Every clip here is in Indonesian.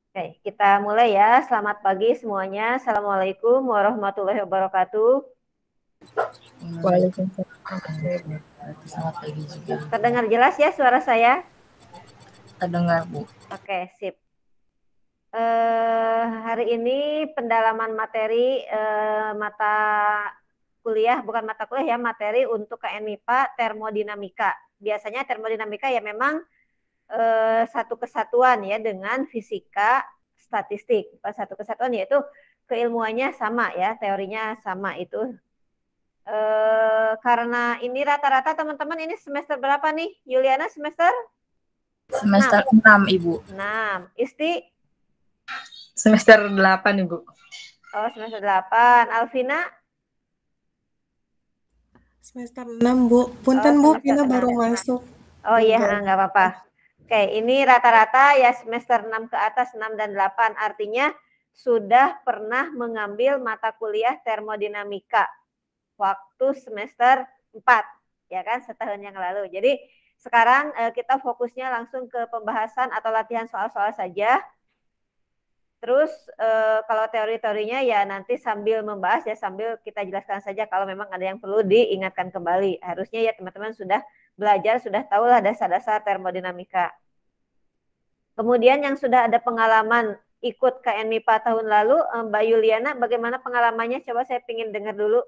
Oke, kita mulai ya. Selamat pagi semuanya. Assalamualaikum warahmatullahi wabarakatuh. Waalaikumsalam. Selamat pagi juga. Terdengar jelas ya suara saya? Terdengar, Bu. Oke, sip. Hari ini pendalaman materi mata kuliah, bukan mata kuliah ya, materi untuk KN MIPA termodinamika. Biasanya termodinamika ya memang satu kesatuan ya dengan fisika statistik. Satu kesatuan yaitu keilmuannya sama ya, teorinya sama itu. Karena ini rata-rata teman-teman ini semester berapa nih? Yuliana semester Semester 6. 6, Ibu. 6. Isti? Semester 8, Ibu. Oh, semester 8. Alvina? Semester 6, Bu. Oh, Punten, Bu, semester Vina 6. baru masuk. Oh iya, Enggak. nggak apa-apa. Oke, ini rata-rata ya semester 6 ke atas, 6 dan 8. Artinya sudah pernah mengambil mata kuliah termodinamika waktu semester 4, ya kan, setahun yang lalu. Jadi sekarang kita fokusnya langsung ke pembahasan atau latihan soal-soal saja. Terus kalau teori-teorinya ya nanti sambil membahas ya, sambil kita jelaskan saja kalau memang ada yang perlu diingatkan kembali. Harusnya ya teman-teman sudah belajar, sudah tahulah dasar-dasar termodinamika. Kemudian yang sudah ada pengalaman ikut KN MIPA tahun lalu, Mbak Yuliana, bagaimana pengalamannya? Coba saya ingin dengar dulu.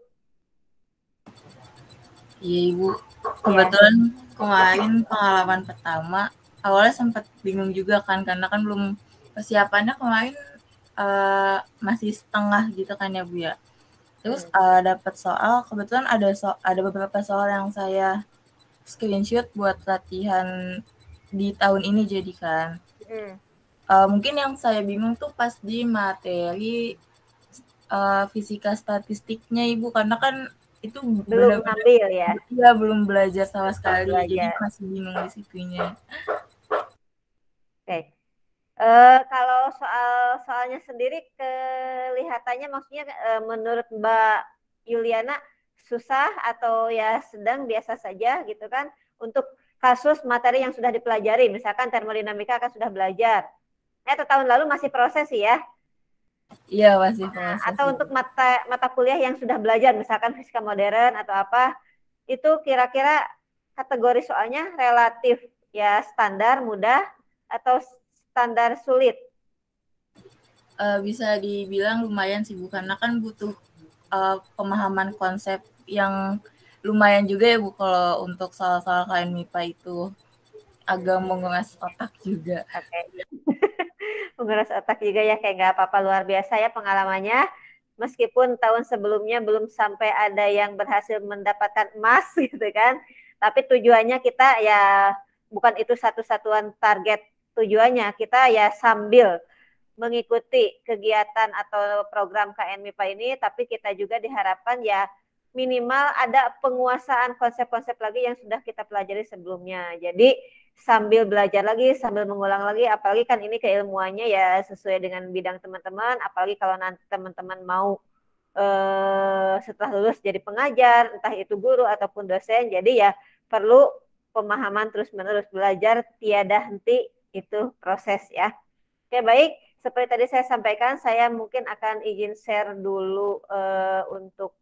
Iya, Ibu. Kebetulan kemarin pengalaman pertama, awalnya sempat bingung juga kan, karena kan belum persiapannya kemarin masih setengah gitu kan ya, Bu ya. Terus dapat soal, kebetulan ada beberapa soal yang saya screenshot buat latihan di tahun ini jadi kan. Mungkin yang saya bingung tuh pas di materi fisika statistiknya, Ibu, karena kan itu belum ambil ya. Iya, belum belajar sama sekali, jadi masih bingung di situnya. Oke. Kalau soalnya sendiri kelihatannya maksudnya menurut Mbak Yuliana susah atau ya sedang biasa saja gitu kan untuk kasus materi yang sudah dipelajari, misalkan termodinamika kan sudah belajar. Atau tahun lalu masih proses ya? Iya, masih proses. Atau untuk mata kuliah yang sudah belajar, misalkan fisika modern atau apa, itu kira-kira kategori soalnya relatif ya standar, mudah, atau standar sulit? Bisa dibilang lumayan sih, Bu, karena kan butuh pemahaman konsep yang lumayan juga ya, Bu, kalau untuk soal-soal KN MIPA itu agak menguras otak juga. Oke. Menguras otak juga ya, kayak nggak apa-apa, luar biasa ya pengalamannya. Meskipun tahun sebelumnya belum sampai ada yang berhasil mendapatkan emas gitu kan, tapi tujuannya kita ya bukan itu satu-satuan target tujuannya, kita ya sambil mengikuti kegiatan atau program KN MIPA ini, tapi kita juga diharapkan ya minimal ada penguasaan konsep-konsep lagi yang sudah kita pelajari sebelumnya. Jadi sambil belajar lagi, sambil mengulang lagi, apalagi kan ini keilmuannya ya sesuai dengan bidang teman-teman, apalagi kalau nanti teman-teman mau setelah lulus jadi pengajar, entah itu guru ataupun dosen, jadi ya perlu pemahaman terus-menerus, belajar tiada henti, itu proses ya. Oke, baik. Seperti tadi saya sampaikan, saya mungkin akan izin share dulu untuk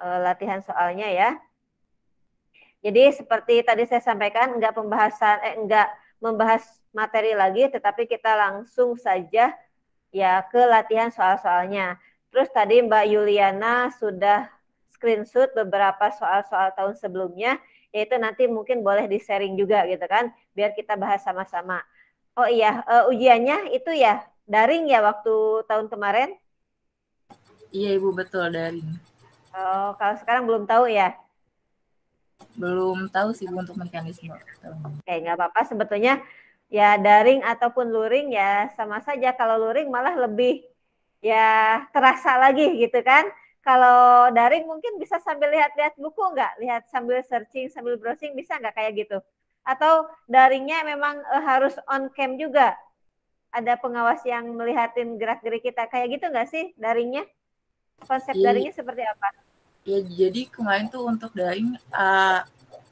latihan soalnya ya. Jadi seperti tadi saya sampaikan, enggak membahas materi lagi, tetapi kita langsung saja ya ke latihan soal-soalnya. Terus tadi Mbak Yuliana sudah screenshot beberapa soal-soal tahun sebelumnya, yaitu nanti mungkin boleh di-sharing juga gitu kan, biar kita bahas sama-sama. Oh iya, ujiannya itu ya daring ya waktu tahun kemarin? Iya, Ibu, betul, daring. Oh, kalau sekarang belum tahu ya? Belum tahu sih, Bu, untuk mekanisme. Oke, nggak apa-apa sebetulnya ya daring ataupun luring ya sama saja. Kalau luring malah lebih ya terasa lagi gitu kan. Kalau daring mungkin bisa sambil lihat-lihat buku nggak? Lihat sambil searching, sambil browsing bisa nggak kayak gitu? Atau daringnya memang harus on cam juga? Ada pengawas yang melihatin gerak-gerik kita. Kayak gitu nggak sih daringnya? Konsep daringnya seperti apa? Ya, jadi kemarin tuh untuk daring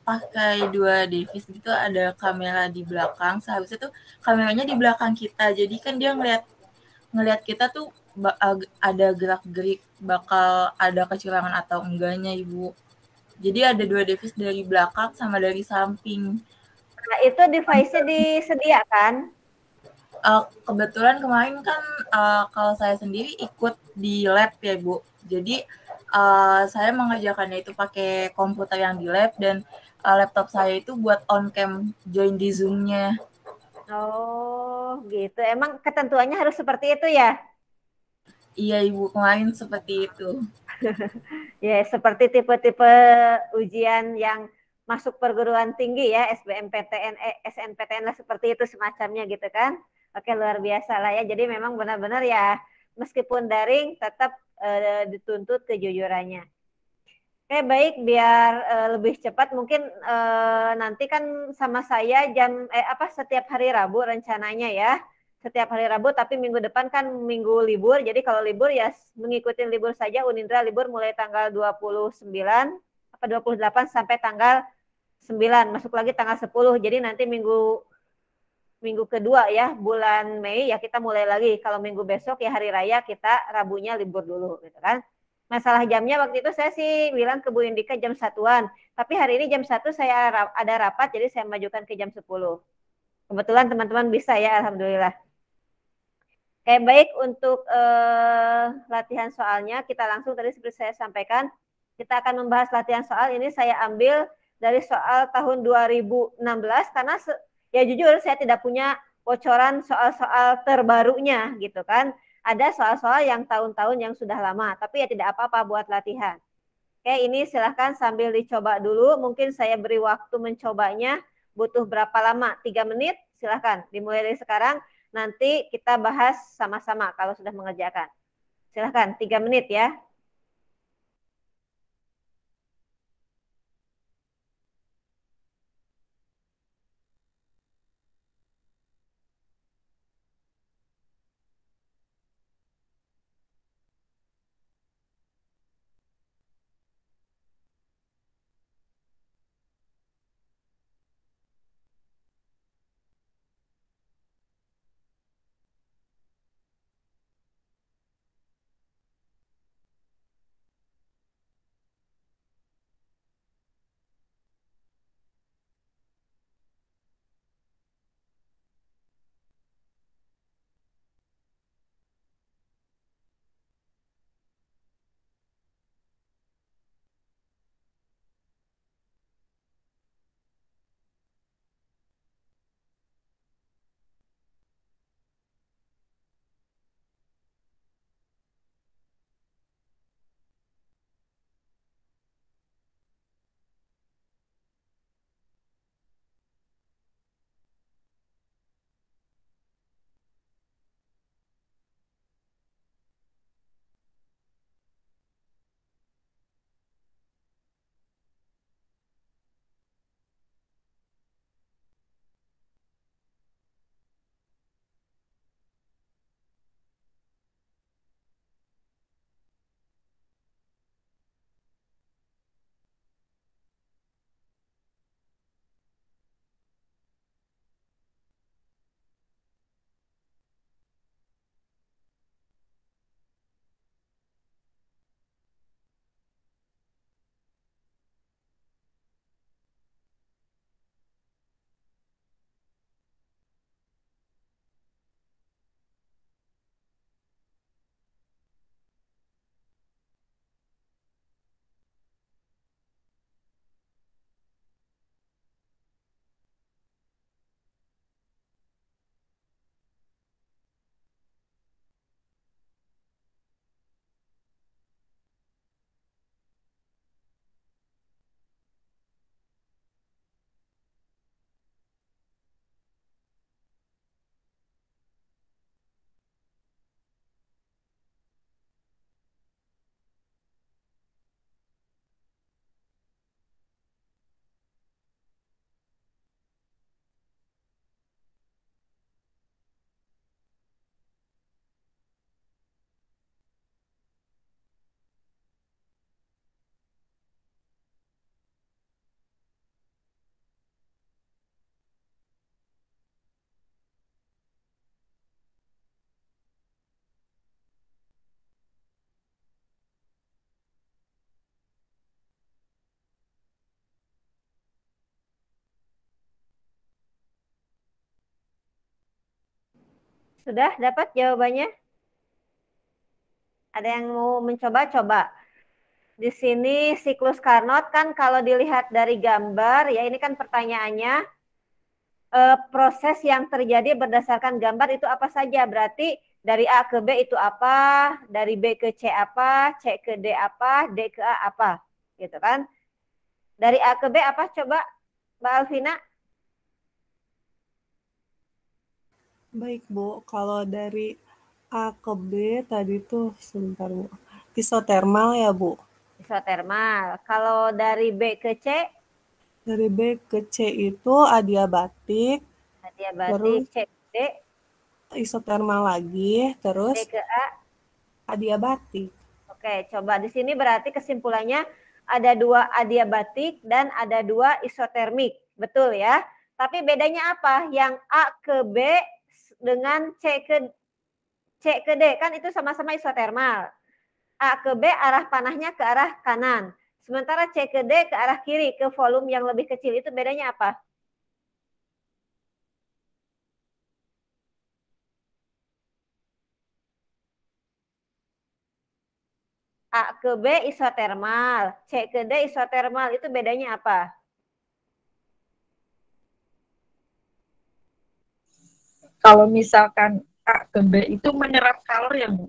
pakai 2 device gitu, ada kamera di belakang, seharusnya tuh kameranya di belakang kita. Jadi kan dia ngelihat kita tuh ada gerak-gerik bakal ada kecurangan atau enggaknya, Ibu. Jadi ada 2 device dari belakang sama dari samping. Nah, itu device-nya disediakan? Kebetulan kemarin kan kalau saya sendiri ikut di lab ya, Bu. Jadi saya mengerjakannya itu pakai komputer yang di lab dan laptop saya itu buat on cam join di Zoom-nya. Oh, gitu. Emang ketentuannya harus seperti itu ya? Iya, Ibu, kemarin seperti itu. Ya, seperti tipe-tipe ujian yang masuk perguruan tinggi ya, SBMPTN, SNPTN lah seperti itu semacamnya gitu kan. Oke, luar biasa lah ya. Jadi memang benar-benar ya, meskipun daring tetap dituntut kejujurannya. Oke, baik, biar lebih cepat mungkin nanti kan sama saya setiap hari Rabu rencananya ya. Setiap hari Rabu, tapi minggu depan kan minggu libur. Jadi kalau libur ya mengikuti libur saja. Unindra libur mulai tanggal 29 apa 28 sampai tanggal 9. Masuk lagi tanggal 10. Jadi nanti minggu minggu kedua ya, bulan Mei ya kita mulai lagi. Kalau minggu besok ya hari raya, kita Rabunya libur dulu gitu kan. Masalah jamnya waktu itu saya sih bilang ke Bu Indika jam 1-an. Tapi hari ini jam 1 saya ada rapat, jadi saya majukan ke jam 10. Kebetulan teman-teman bisa ya, Alhamdulillah. Oke, baik, untuk latihan soalnya, kita langsung tadi seperti saya sampaikan, kita akan membahas latihan soal. Ini saya ambil dari soal tahun 2016, karena ya jujur saya tidak punya bocoran soal-soal terbarunya gitu kan. Ada soal-soal yang tahun-tahun yang sudah lama, tapi ya tidak apa-apa buat latihan. Oke, ini silahkan sambil dicoba dulu. Mungkin saya beri waktu mencobanya. Butuh berapa lama? 3 menit? Silahkan. Dimulai dari sekarang. Nanti kita bahas sama-sama kalau sudah mengerjakan. Silahkan, 3 menit ya. Sudah dapat jawabannya? Ada yang mau mencoba? Coba. Di sini siklus Carnot kan kalau dilihat dari gambar, ya ini kan pertanyaannya, proses yang terjadi berdasarkan gambar itu apa saja? Berarti dari A ke B itu apa, dari B ke C apa, C ke D apa, D ke A apa, gitu kan? Dari A ke B apa? Coba Mbak Alvina. Baik, Bu. Kalau dari A ke B tadi tuh sebentar, Bu. Isotermal ya, Bu. Isotermal. Kalau dari B ke C, Dari B ke C itu adiabatik, adiabatik. terus C ke D, isotermal lagi, terus D ke A. adiabatik. Oke, coba di sini berarti kesimpulannya ada 2 adiabatik dan ada 2 isotermik. Betul ya? Tapi bedanya apa? Yang A ke B dengan C ke D kan itu sama-sama isotermal. A ke B arah panahnya ke arah kanan. Sementara C ke D ke arah kiri, ke volume yang lebih kecil. Itu bedanya apa? A ke B isotermal, C ke D isotermal. Itu bedanya apa? Kalau misalkan A ke B itu menyerap kalor ya, Bu.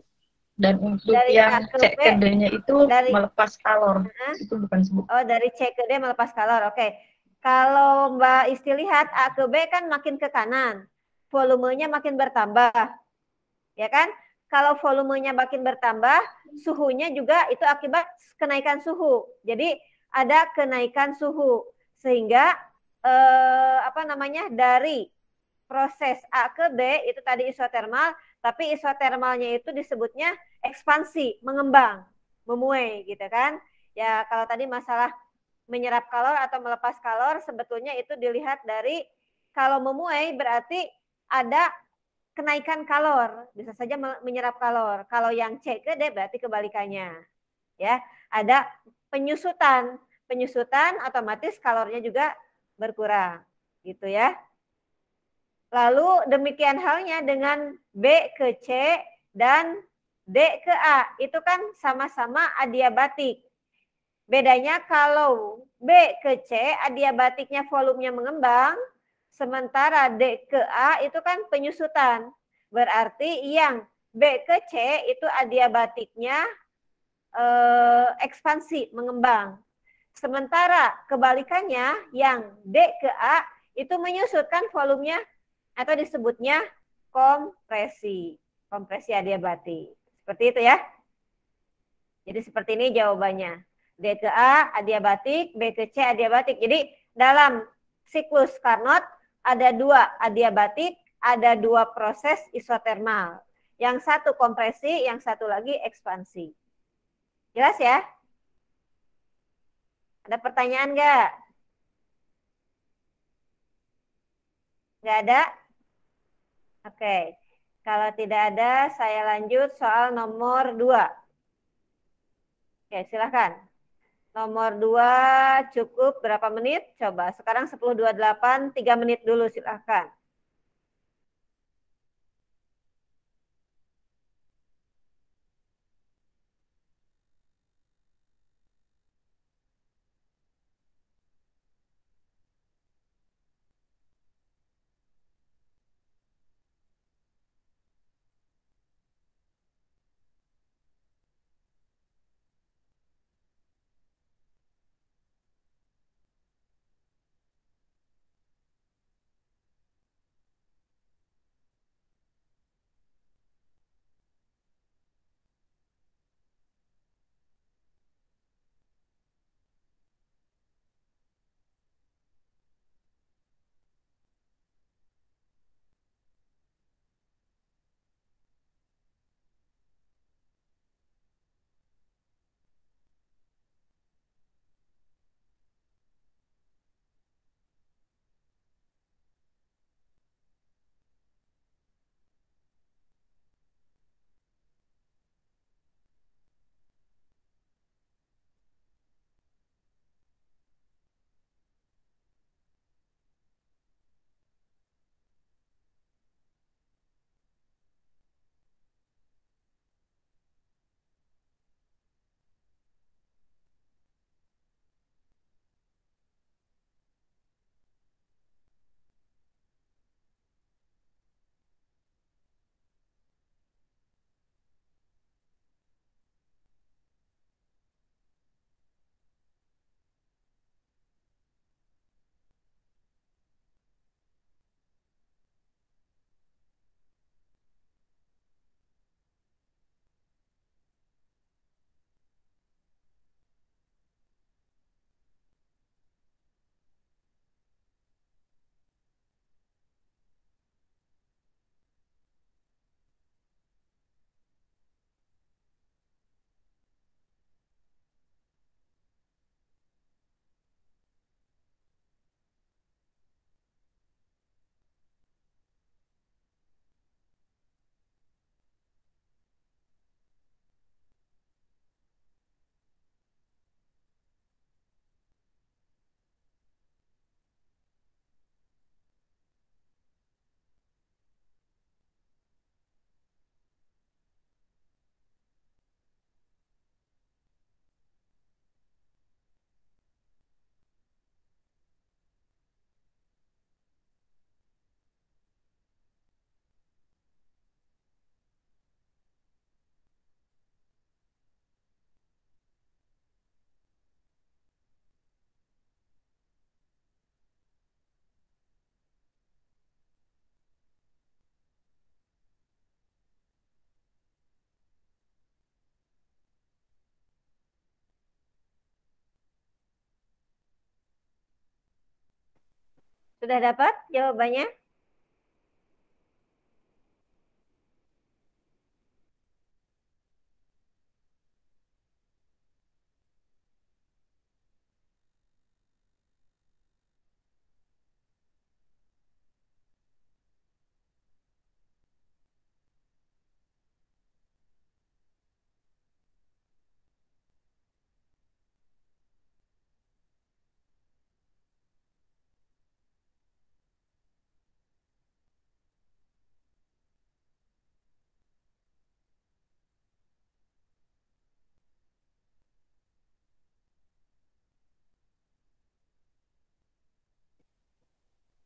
Dan untuk Dari A yang ke C B, ke D-nya itu dari melepas kalor. uh, Itu bukan sebut. oh dari C ke D melepas kalor. Oke. Kalau Mbak Isti lihat A ke B kan makin ke kanan. Volumenya makin bertambah, ya kan? Kalau volumenya makin bertambah, suhunya juga itu akibat kenaikan suhu. Jadi ada kenaikan suhu sehingga apa namanya dari proses A ke B itu tadi isotermal, tapi isotermalnya itu disebutnya ekspansi, mengembang, memuai gitu kan. Ya kalau tadi masalah menyerap kalor atau melepas kalor sebetulnya itu dilihat dari kalau memuai berarti ada kenaikan kalor, bisa saja menyerap kalor. Kalau yang C ke D berarti kebalikannya. Ya, ada penyusutan. Penyusutan otomatis kalornya juga berkurang. Gitu ya. Lalu demikian halnya dengan B ke C dan D ke A. Itu kan sama-sama adiabatik. Bedanya kalau B ke C adiabatiknya volumenya mengembang, sementara D ke A itu kan penyusutan. Berarti yang B ke C itu adiabatiknya ekspansi, mengembang. Sementara kebalikannya yang D ke A itu menyusut kan volumenya atau disebutnya kompresi. Kompresi adiabatik. Seperti itu ya. Jadi seperti ini jawabannya. D ke A adiabatik, B ke C adiabatik. Jadi dalam siklus Carnot ada 2 adiabatik, ada 2 proses isotermal. Yang satu kompresi, yang satu lagi ekspansi. Jelas ya? Ada pertanyaan nggak? Nggak ada? Oke. Kalau tidak ada, saya lanjut soal nomor 2. Oke, silahkan. Nomor 2 cukup berapa menit? Coba. Sekarang 10.28, 3 menit dulu silahkan. Sudah dapat jawabannya?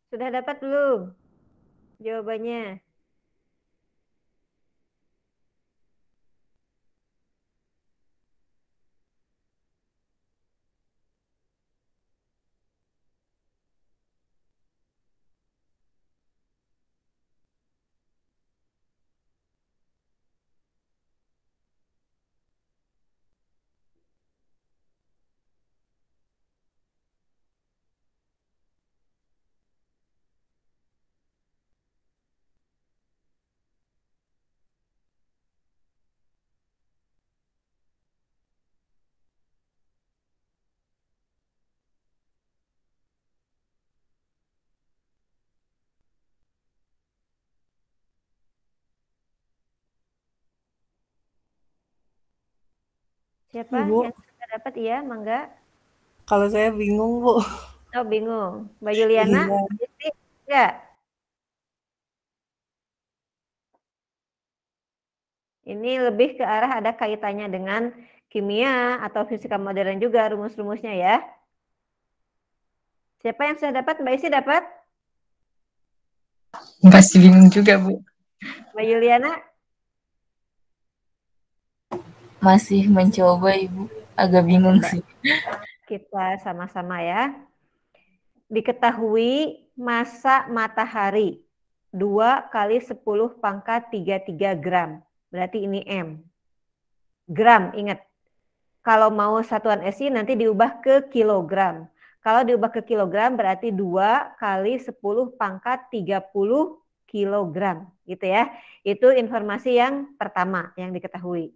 Sudah dapat belum jawabannya? Siapa Ibu, yang sudah dapat? Iya, Mangga. kalau saya bingung, Bu. Oh, bingung. Mbak Juliana, Iya. enggak? Ini lebih ke arah ada kaitannya dengan kimia atau fisika modern juga rumus-rumusnya ya. Siapa yang sudah dapat? Mbak Isi dapat? Masih bingung juga, Bu. Mbak Juliana? Masih mencoba, Ibu. Agak bingung Coba sih. kita sama-sama ya. Diketahui massa matahari 2 kali 10 pangkat 33 gram. Berarti ini M. Gram, ingat. Kalau mau satuan SI nanti diubah ke kilogram. Kalau diubah ke kilogram berarti 2 kali 10 pangkat 30 kilogram. Gitu ya. Itu informasi yang pertama yang diketahui.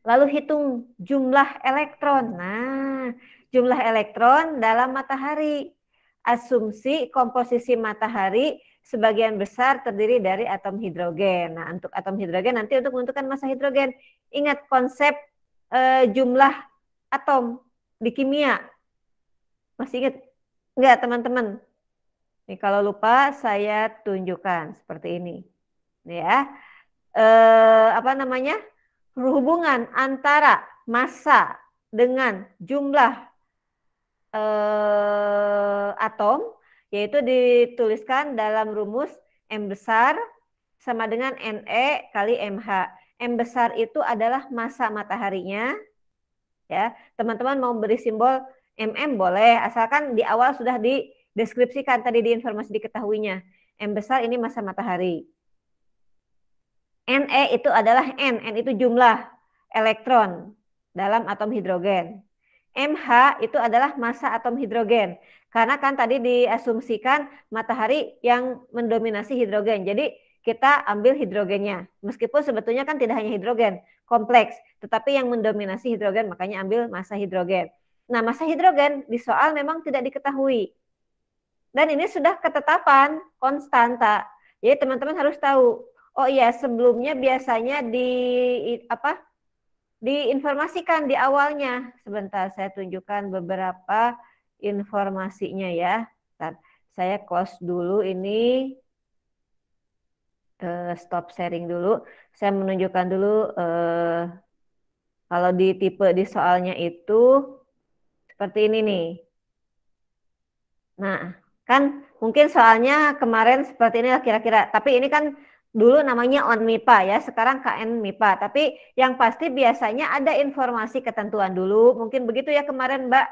Lalu hitung jumlah elektron. Nah, jumlah elektron dalam matahari. Asumsi komposisi matahari sebagian besar terdiri dari atom hidrogen. Nah, untuk atom hidrogen nanti untuk menentukan massa hidrogen. Ingat konsep jumlah atom di kimia. Masih ingat enggak teman-teman? Nih kalau lupa saya tunjukkan seperti ini. Nih ya. Apa namanya? Hubungan antara massa dengan jumlah atom yaitu dituliskan dalam rumus M besar sama dengan Ne kali Mh. M besar itu adalah massa mataharinya. Ya, teman-teman mau beri simbol MM boleh, asalkan di awal sudah dideskripsikan tadi di informasi diketahuinya. M besar ini massa matahari. Ne itu adalah N itu jumlah elektron dalam atom hidrogen. Mh itu adalah massa atom hidrogen. Karena kan tadi diasumsikan matahari yang mendominasi hidrogen. Jadi kita ambil hidrogennya. Meskipun sebetulnya kan tidak hanya hidrogen, kompleks. Tetapi yang mendominasi hidrogen, makanya ambil massa hidrogen. Nah, massa hidrogen di soal memang tidak diketahui. Dan ini sudah ketetapan konstanta. Jadi teman-teman harus tahu. Oh iya, sebelumnya biasanya diinformasikan di awalnya. Sebentar, saya tunjukkan beberapa informasinya ya. Bentar, saya close dulu ini. Stop sharing dulu. Saya menunjukkan dulu kalau di tipe di soalnya itu seperti ini nih. Nah, kan mungkin soalnya kemarin seperti ini kira-kira. Tapi ini kan dulu namanya ONMIPA ya, sekarang KN MIPA. Tapi yang pasti biasanya ada informasi ketentuan dulu. Mungkin begitu ya kemarin Mbak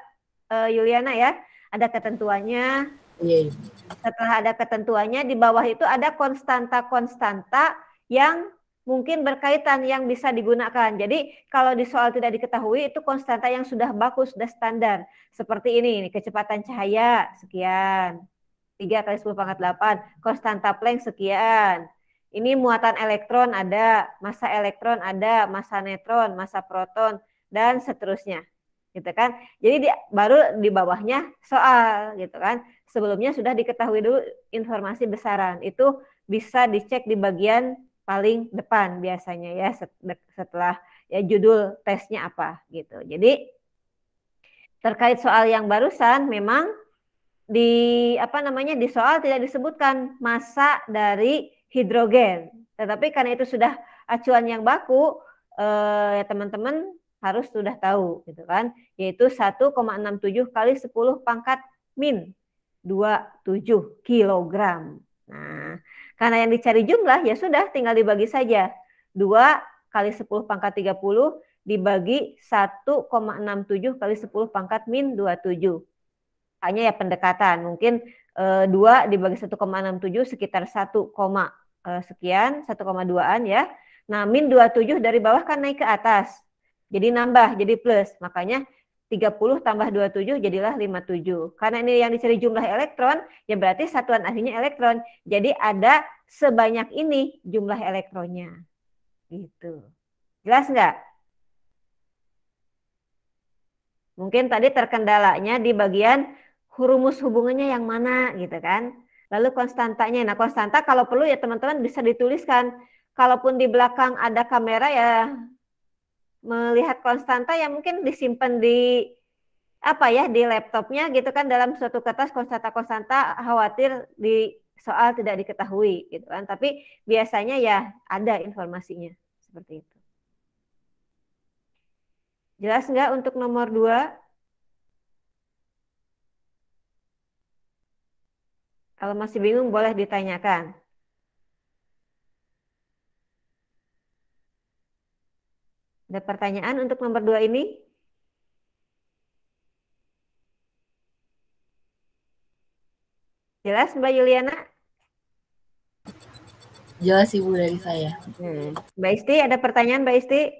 Yuliana ya, ada ketentuannya. Iya. Setelah ada ketentuannya, di bawah itu ada konstanta-konstanta yang mungkin berkaitan yang bisa digunakan. Jadi kalau di soal tidak diketahui itu konstanta yang sudah baku, sudah standar. Seperti ini, kecepatan cahaya sekian. 3 kali 10 pangkat 8. Konstanta Planck sekian. Ini muatan elektron ada, massa elektron ada, massa neutron, massa proton, dan seterusnya. Gitu kan. Jadi baru di bawahnya soal gitu kan. Sebelumnya sudah diketahui dulu informasi besaran. Itu bisa dicek di bagian paling depan biasanya ya setelah ya judul tesnya apa gitu. Jadi terkait soal yang barusan memang di di soal tidak disebutkan massa dari hidrogen. Tetapi karena itu sudah acuan yang baku ya teman-teman harus sudah tahu gitu kan, yaitu 1,67 kali 10 pangkat min 27 kilogram. Nah, karena yang dicari jumlah ya sudah tinggal dibagi saja. 2 kali 10 pangkat 30 dibagi 1,67 kali 10 pangkat min 27. Hanya ya pendekatan. Mungkin 2 dibagi 1,67 sekitar 1, sekian, 1,2-an ya. Nah, min 27 dari bawah kan naik ke atas. Jadi nambah, jadi plus. Makanya 30 tambah 27 jadilah 57. Karena ini yang dicari jumlah elektron, ya berarti satuan aslinya elektron. Jadi ada sebanyak ini jumlah elektronnya. Gitu. Jelas nggak? Mungkin tadi terkendalanya di bagian rumus hubungannya yang mana gitu kan. Lalu konstantanya. Nah, konstanta kalau perlu ya teman-teman bisa dituliskan. Kalaupun di belakang ada kamera ya melihat konstanta yang mungkin disimpan di di laptopnya gitu kan, dalam suatu kertas konstanta khawatir di soal tidak diketahui gitu kan, tapi biasanya ya ada informasinya seperti itu. Jelas nggak untuk nomor 2? Kalau masih bingung boleh ditanyakan. Ada pertanyaan untuk nomor 2 ini? Jelas Mbak Yuliana? Jelas Ibu dari saya. Mbak Isti, ada pertanyaan Mbak Isti?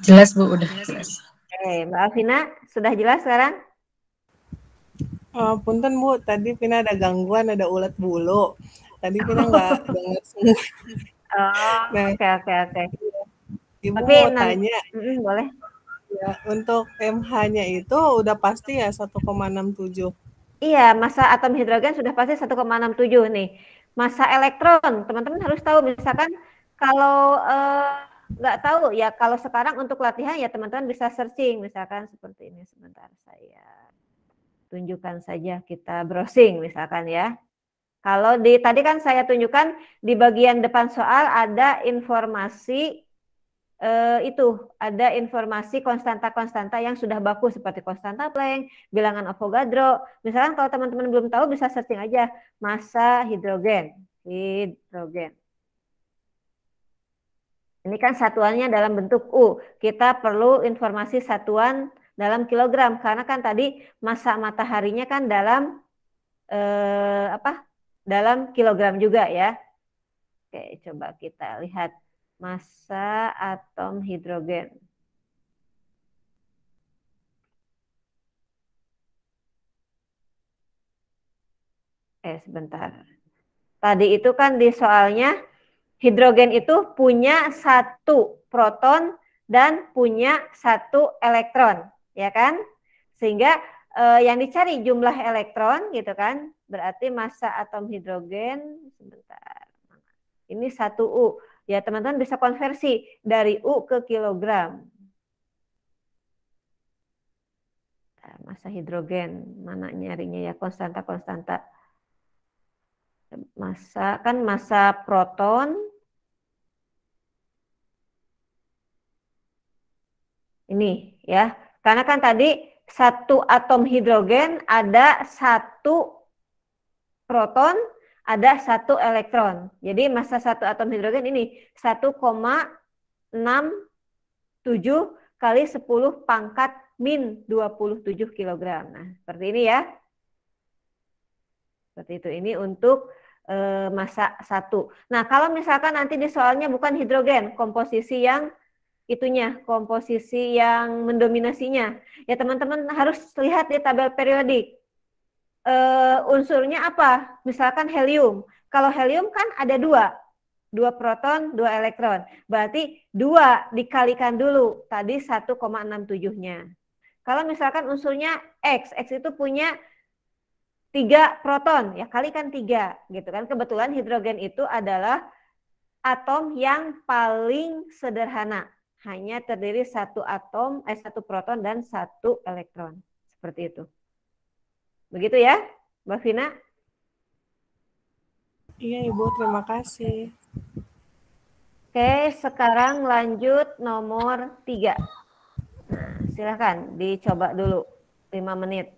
Jelas Bu, udah jelas. Mbak Alvina, sudah jelas sekarang? Punten Bu, tadi Vina ada gangguan, ada ulat bulu. Tadi Vina nggak dengar semua. Oke. Ibu tapi mau tanya. Boleh. Ya, untuk MH-nya itu udah pasti ya 1,67. Iya, massa atom hidrogen sudah pasti 1,67 nih. Massa elektron, teman-teman harus tahu. Misalkan kalau nggak tahu ya, kalau sekarang untuk latihan ya teman-teman bisa searching. Misalkan seperti ini, sebentar saya tunjukkan saja, kita browsing misalkan ya. Kalau tadi kan saya tunjukkan di bagian depan soal ada informasi ada informasi konstanta-konstanta yang sudah baku seperti konstanta Planck, bilangan Avogadro. Misalkan kalau teman-teman belum tahu bisa searching aja massa hidrogen. Ini kan satuannya dalam bentuk U. Kita perlu informasi satuan dalam kilogram karena kan tadi massa mataharinya kan dalam dalam kilogram juga ya. Oke, coba kita lihat massa atom hidrogen. Sebentar. Tadi itu kan di soalnya hidrogen itu punya 1 proton dan punya 1 elektron, ya kan? Sehingga yang dicari jumlah elektron gitu kan, berarti massa atom hidrogen, sebentar. Ini 1 U. Ya teman-teman bisa konversi dari U ke kilogram. Massa hidrogen, mana nyarinya ya, konstanta. Massa kan massa proton. Ini ya, karena kan tadi 1 atom hidrogen ada 1 proton, ada 1 elektron. Jadi massa 1 atom hidrogen ini 1,67 kali 10 pangkat min 27 kg. Nah, seperti ini ya. Seperti itu. Ini untuk massa 1. Nah, kalau misalkan nanti di soalnya bukan hidrogen, komposisi yang itunya, komposisi yang mendominasinya, ya teman-teman harus lihat di tabel periodik. Unsurnya apa? Misalkan helium. Kalau helium kan ada dua proton, dua elektron. Berarti 2 dikalikan dulu, tadi 1,67-nya. Kalau misalkan unsurnya X itu punya 3 proton, ya kalikan 3, gitu kan. Kebetulan hidrogen itu adalah atom yang paling sederhana. Hanya terdiri satu proton dan 1 elektron. Seperti itu. Begitu ya, Mbak Vina? Iya, Ibu. Terima kasih. Oke, sekarang lanjut nomor 3. Nah, silakan dicoba dulu 5 menit.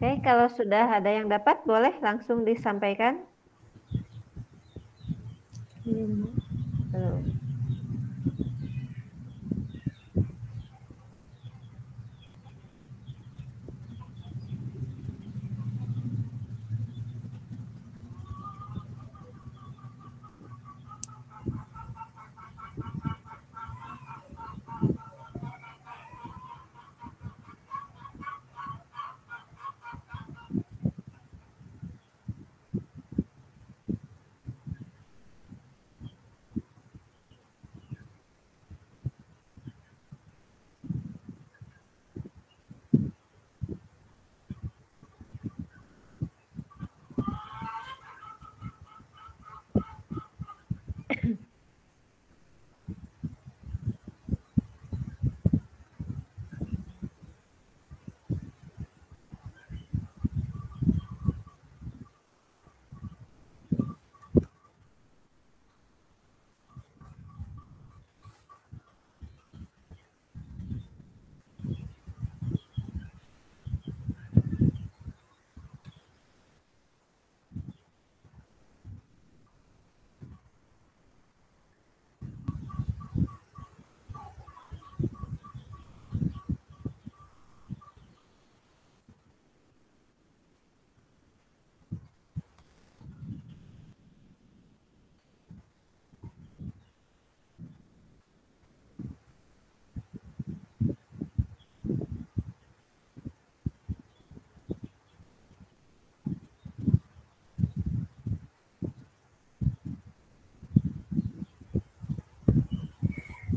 Oke, kalau sudah ada yang dapat, boleh langsung disampaikan. Belum.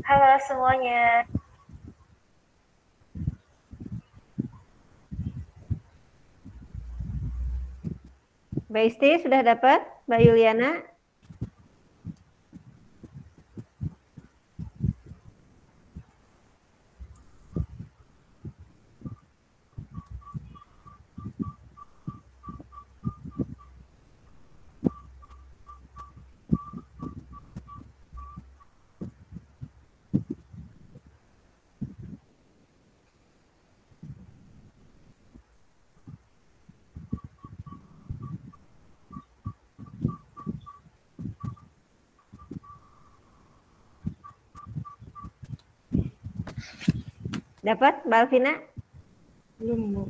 Halo semuanya. Mbak Isti sudah dapat? Mbak Yuliana? Dapat Mbak Alvina? Belum, Bu.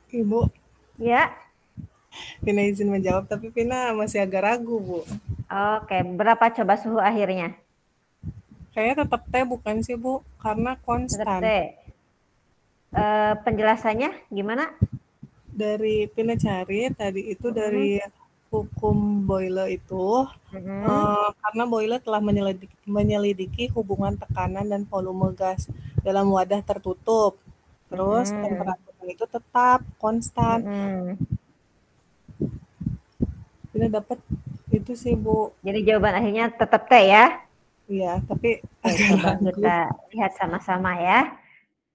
Ibu, Ya. Vina izin menjawab, tapi Vina masih agak ragu, Bu. Oke, berapa coba suhu akhirnya? Kayaknya tetap T bukan sih, Bu? Karena Tetap konstan. T. Penjelasannya gimana? Dari Vina cari tadi itu dari hukum Boyle itu, karena Boyle telah menyelidiki hubungan tekanan dan volume gas dalam wadah tertutup. Terus temperatur itu tetap konstan. Vina dapat itu sih, Bu. Jadi jawaban akhirnya tetap T ya? Iya, tapi Oke, coba kita lihat sama-sama ya.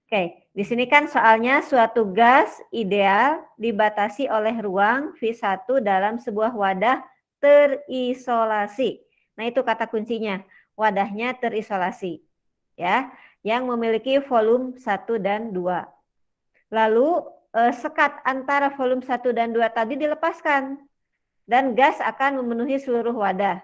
Oke, di sini kan soalnya suatu gas ideal dibatasi oleh ruang V1 dalam sebuah wadah terisolasi. Nah, itu kata kuncinya. Wadahnya terisolasi. Ya, yang memiliki volume 1 dan 2. Lalu sekat antara volume 1 dan 2 tadi dilepaskan dan gas akan memenuhi seluruh wadah.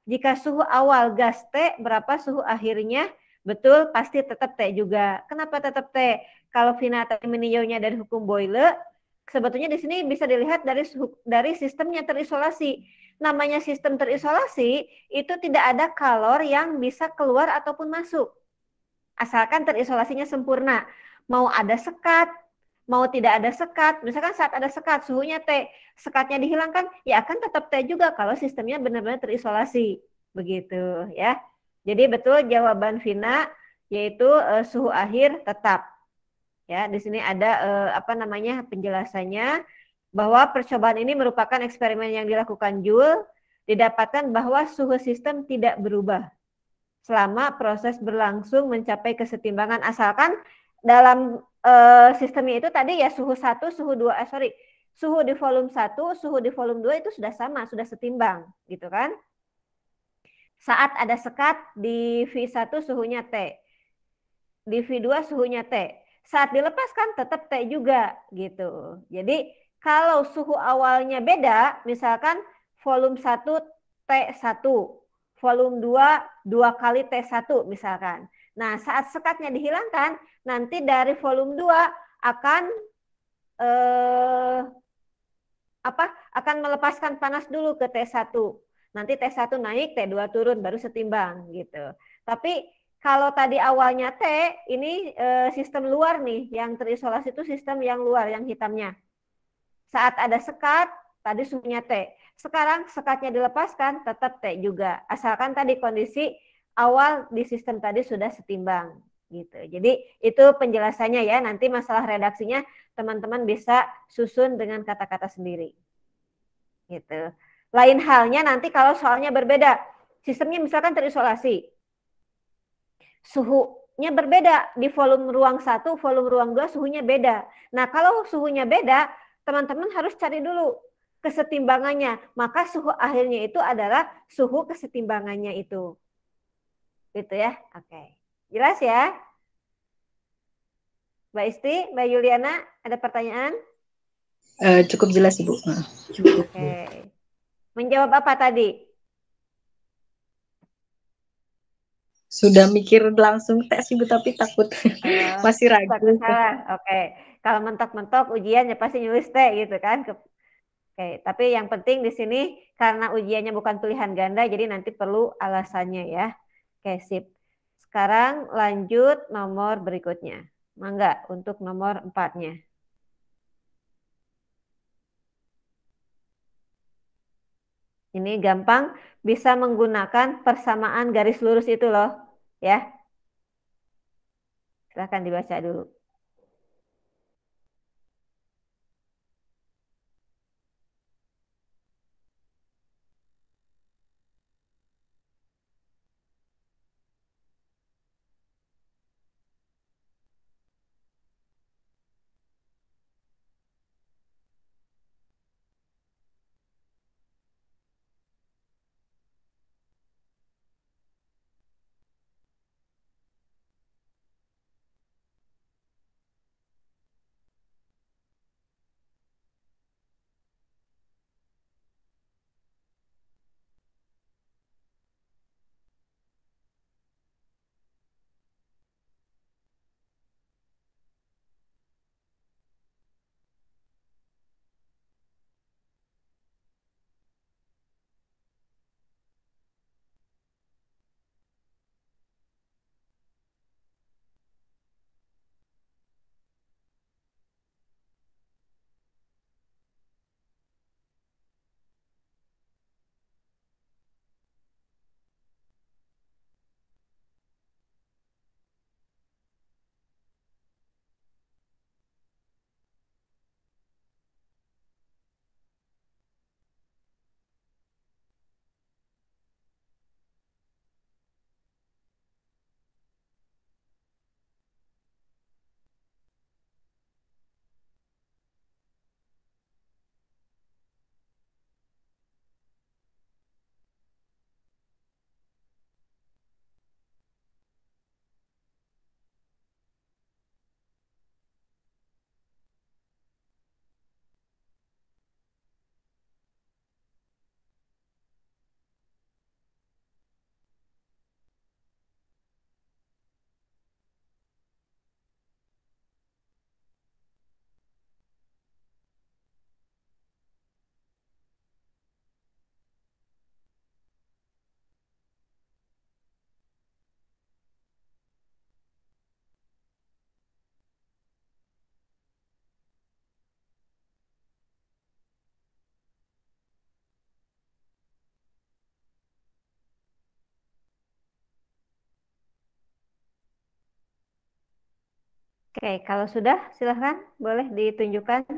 Jika suhu awal gas T, berapa suhu akhirnya? Betul, pasti tetap T juga. Kenapa tetap T? Kalau Vina tadi meninjaunya dari hukum Boyle, sebetulnya di sini bisa dilihat dari sistemnya terisolasi. Namanya sistem terisolasi, itu tidak ada kalor yang bisa keluar ataupun masuk. Asalkan terisolasinya sempurna. Mau ada sekat, mau tidak ada sekat, misalkan saat ada sekat, suhunya T, sekatnya dihilangkan, ya akan tetap T juga kalau sistemnya benar-benar terisolasi. Begitu ya. Jadi betul jawaban Vina, yaitu suhu akhir tetap. Ya, di sini ada penjelasannya bahwa percobaan ini merupakan eksperimen yang dilakukan Joule, didapatkan bahwa suhu sistem tidak berubah selama proses berlangsung mencapai kesetimbangan, asalkan dalam sistemnya itu tadi ya suhu 1, suhu di volume 1, suhu di volume 2 itu sudah sama, sudah setimbang, gitu kan? Saat ada sekat di V1 suhunya T, di V2 suhunya T. Saat dilepaskan tetap T juga, gitu. Jadi kalau suhu awalnya beda, misalkan volume 1 T1, volume 2 2 kali T1 misalkan. Nah, saat sekatnya dihilangkan, nanti dari volume 2 akan akan melepaskan panas dulu ke T1. Nanti T1 naik, T2 turun, baru setimbang gitu. Tapi kalau tadi awalnya T, ini sistem luar nih, yang terisolasi itu sistem yang luar, yang hitamnya. Saat ada sekat, tadi suhunya T. Sekarang sekatnya dilepaskan, tetap T juga. Asalkan tadi kondisi awal di sistem tadi sudah setimbang gitu. Jadi itu penjelasannya ya. Nanti masalah redaksinya teman-teman bisa susun dengan kata-kata sendiri. Gitu. Lain halnya nanti kalau soalnya berbeda. Sistemnya misalkan terisolasi. Suhunya berbeda di volume ruang 1, volume ruang 2 suhunya beda. Nah, kalau suhunya beda, teman-teman harus cari dulu kesetimbangannya. Maka suhu akhirnya itu adalah suhu kesetimbangannya itu. Gitu ya. Oke. Jelas ya? Mbak Isti, Mbak Yuliana, ada pertanyaan? Cukup jelas, Ibu. Oke. Menjawab apa tadi? Sudah mikir langsung tes, Ibu, tapi takut masih ragu. Takut salah. Oke. Kalau mentok-mentok ujian ya pasti nyulis T gitu kan. Oke, tapi yang penting di sini karena ujiannya bukan pilihan ganda, jadi nanti perlu alasannya ya. Oke, sip. Sekarang lanjut nomor berikutnya. Mangga untuk nomor 4-nya. Ini gampang, bisa menggunakan persamaan garis lurus itu loh, ya. Silahkan dibaca dulu. Oke, kalau sudah silahkan boleh ditunjukkan.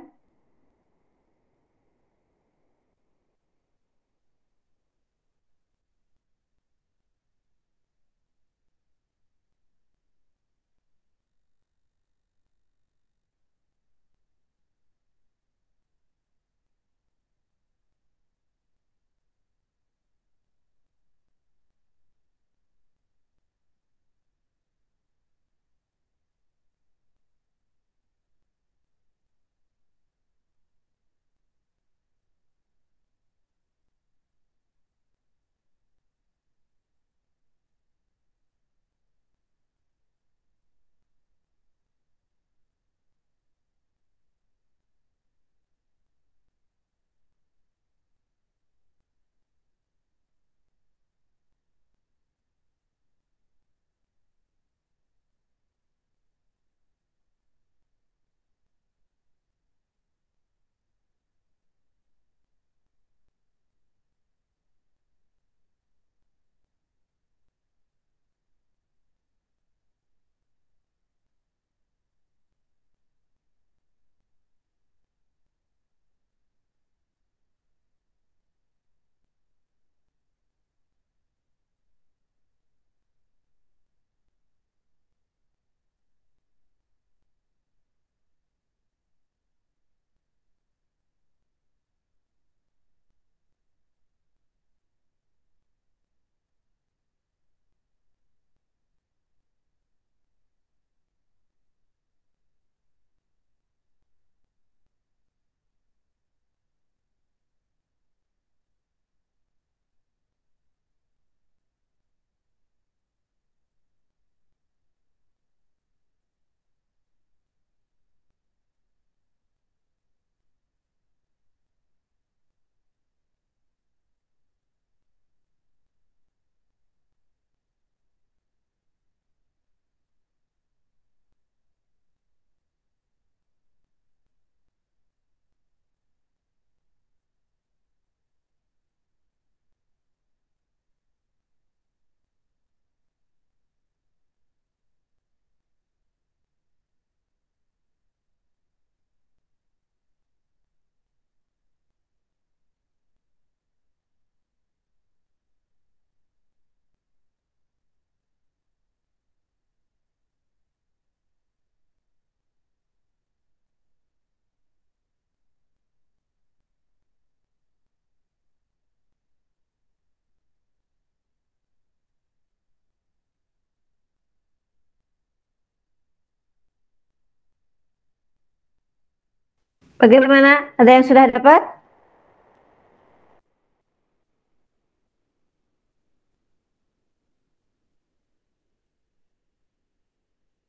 Bagaimana? Ada yang sudah dapat?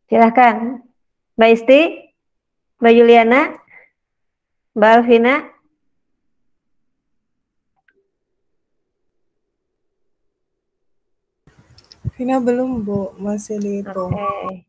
Silahkan. Mbak Isti, Mbak Juliana, Mbak Alvina. Vina belum, Bu. Masih dihitung. Oke.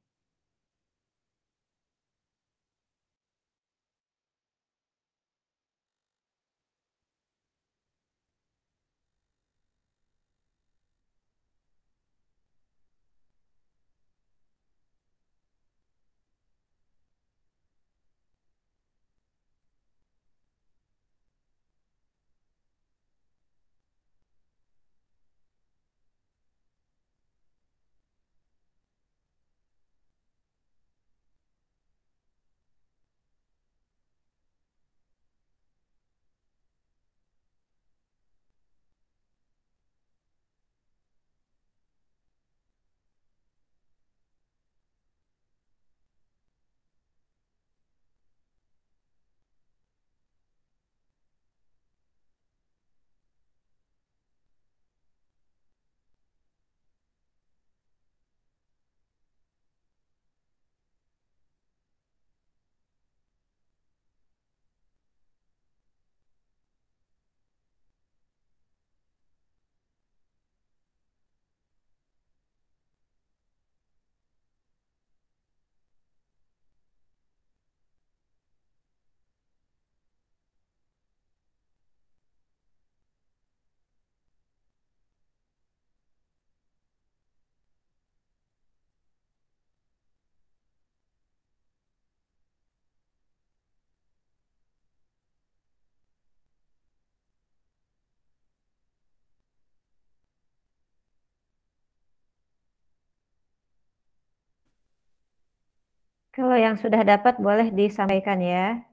Kalau yang sudah dapat boleh disampaikan ya.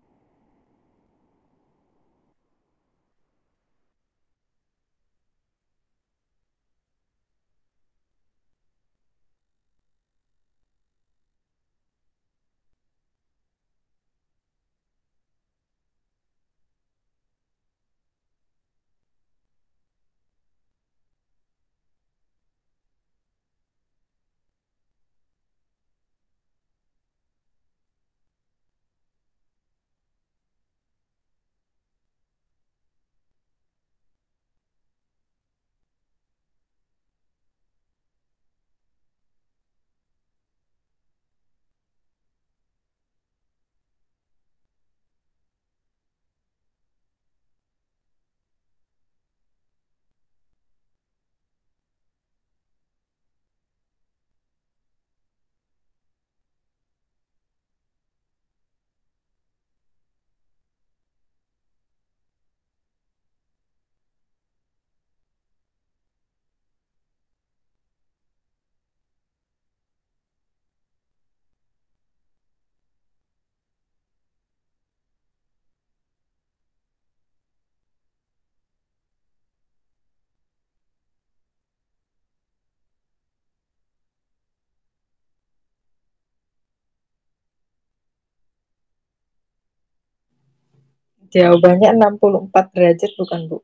Jawabannya 64 derajat bukan, Bu?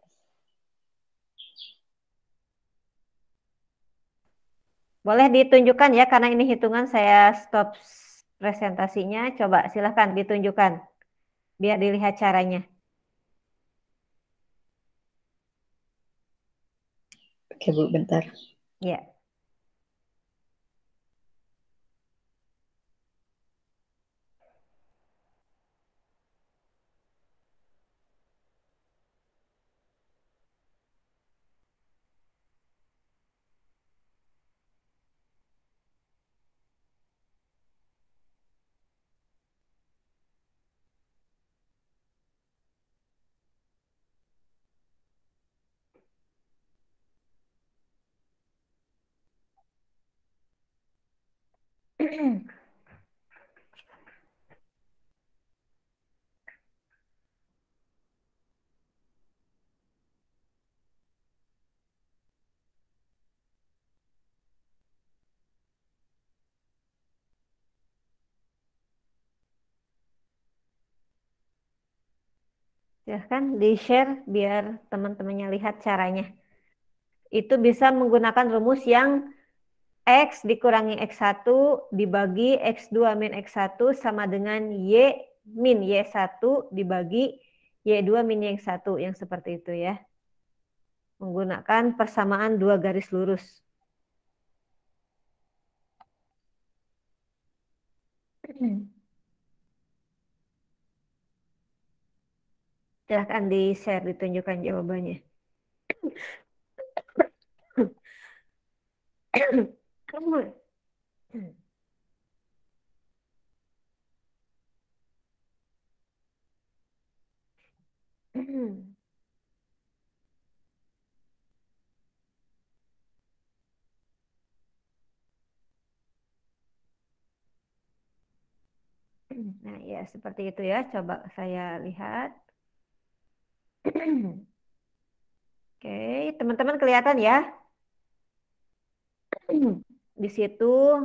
Boleh ditunjukkan ya, karena ini hitungan saya stop presentasinya. Coba silahkan ditunjukkan, biar dilihat caranya. Oke, Bu, bentar. Ya. Silahkan di-share biar teman-temannya lihat caranya. Itu bisa menggunakan rumus yang X dikurangi X1 dibagi X2 min X1 sama dengan Y min Y1 dibagi Y2 min Y1. Yang seperti itu ya. Menggunakan persamaan dua garis lurus. Silahkan di-share, ditunjukkan jawabannya. Nah, ya seperti itu ya. Coba saya lihat. Oke, teman-teman kelihatan ya? Di situ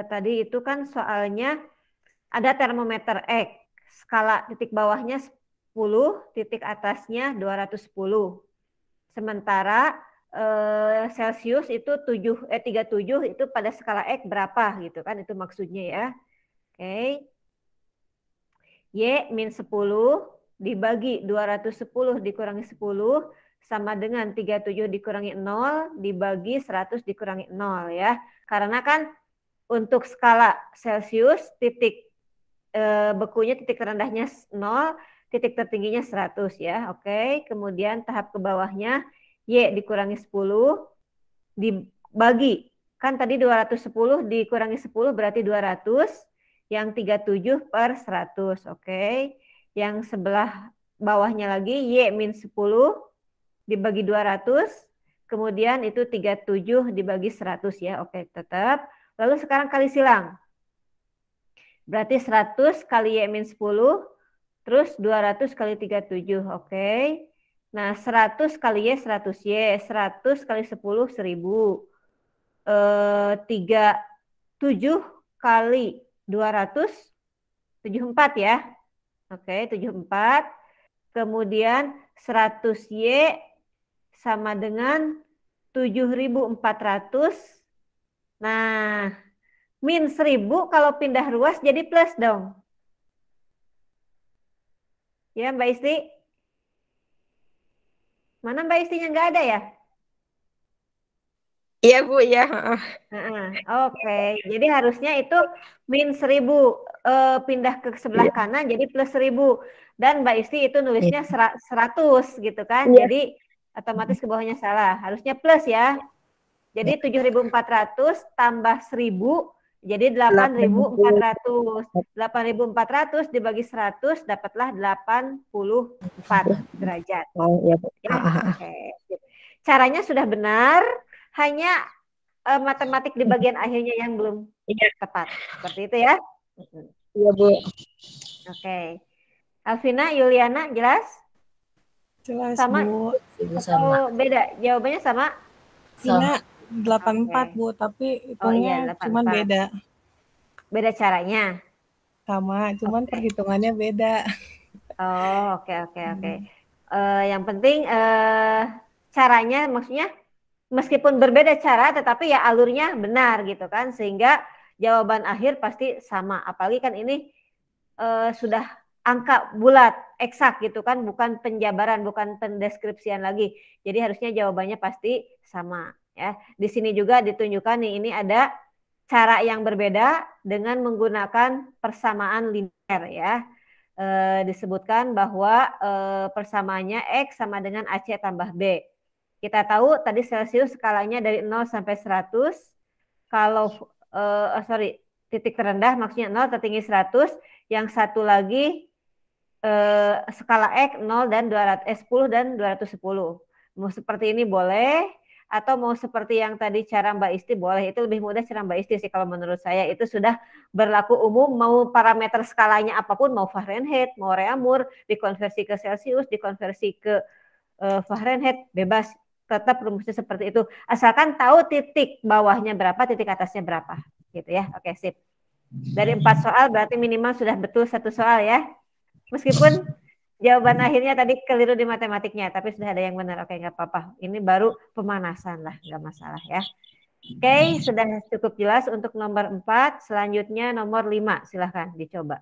tadi itu kan soalnya ada termometer X. Skala titik bawahnya 10, titik atasnya 210. Sementara Celsius itu 37 itu pada skala X berapa gitu kan, itu maksudnya ya. Oke. Y min 10 dibagi 210 dikurangi 10 sama dengan 37 dikurangi 0 dibagi 100 dikurangi 0 ya. Karena kan untuk skala Celsius titik bekunya titik terendahnya 0, titik tertingginya 100 ya. Oke, kemudian tahap ke bawahnya Y dikurangi 10 dibagi, kan tadi 210 dikurangi 10 berarti 200, yang 37 per 100. Oke, yang sebelah bawahnya lagi Y min 10 dibagi 200, kemudian itu 37 dibagi 100 ya. Oke, tetap. Lalu sekarang kali silang. Berarti 100 kali Y min 10, terus 200 kali 37. Oke. Nah, 100 kali Y 100Y, 100 kali 10 1000. 37 kali 200 74 ya. Oke, 74. Kemudian 100Y sama dengan 7.400. Nah, min 1000 kalau pindah ruas jadi plus dong. Ya, Mbak Isti? Mana Mbak Istinya nggak ada ya? Iya Bu, ya. Oke, jadi harusnya itu min 1000 pindah ke sebelah kanan jadi plus 1000. Dan Mbak Isti itu nulisnya 100 gitu kan. Iya. Jadi otomatis ke bawahnya salah. Harusnya plus ya. Jadi 7.400 tambah 1000 jadi 8.400. 8.400 dibagi 100 dapatlah 84 derajat. Oh, iya, Bu. Ya, oke. Caranya sudah benar, hanya matematik di bagian akhirnya yang belum tepat. Seperti itu ya. Iya, Bu. Oke. Alvina, Yuliana, jelas? Jelas, sama? Bu. Atau beda? Jawabannya sama? Vina 84, Bu, tapi hitungnya cuman beda. Beda caranya? Sama, cuman perhitungannya beda. Oh, oke. Yang penting caranya, maksudnya meskipun berbeda cara, tetapi ya alurnya benar gitu kan, sehingga jawaban akhir pasti sama. Apalagi kan ini sudah angka bulat, eksak gitu kan, bukan penjabaran, bukan pendeskripsian lagi. Jadi harusnya jawabannya pasti sama ya. Di sini juga ditunjukkan nih, ini ada cara yang berbeda dengan menggunakan persamaan linear ya. Disebutkan bahwa persamaannya X sama dengan AC tambah B. Kita tahu tadi Celsius skalanya dari 0 sampai 100. Kalau titik terendah maksudnya 0, tertinggi 100. Yang satu lagi skala X 0 dan 10 dan 210. Mau seperti ini boleh, atau mau seperti yang tadi cara Mbak Isti boleh. Itu lebih mudah cara Mbak Isti sih kalau menurut saya. Itu sudah berlaku umum, mau parameter skalanya apapun, mau Fahrenheit, mau Reaumur, dikonversi ke Celsius, dikonversi ke Fahrenheit, bebas. Tetap rumusnya seperti itu. Asalkan tahu titik bawahnya berapa, titik atasnya berapa. Gitu ya. Oke, sip. Dari 4 soal berarti minimal sudah betul 1 soal ya. Meskipun Jawaban akhirnya tadi keliru di matematiknya, tapi sudah ada yang benar. Oke, nggak apa-apa. Ini baru pemanasan lah, nggak masalah ya. Oke, sudah cukup jelas untuk nomor 4. Selanjutnya nomor 5. Silahkan dicoba.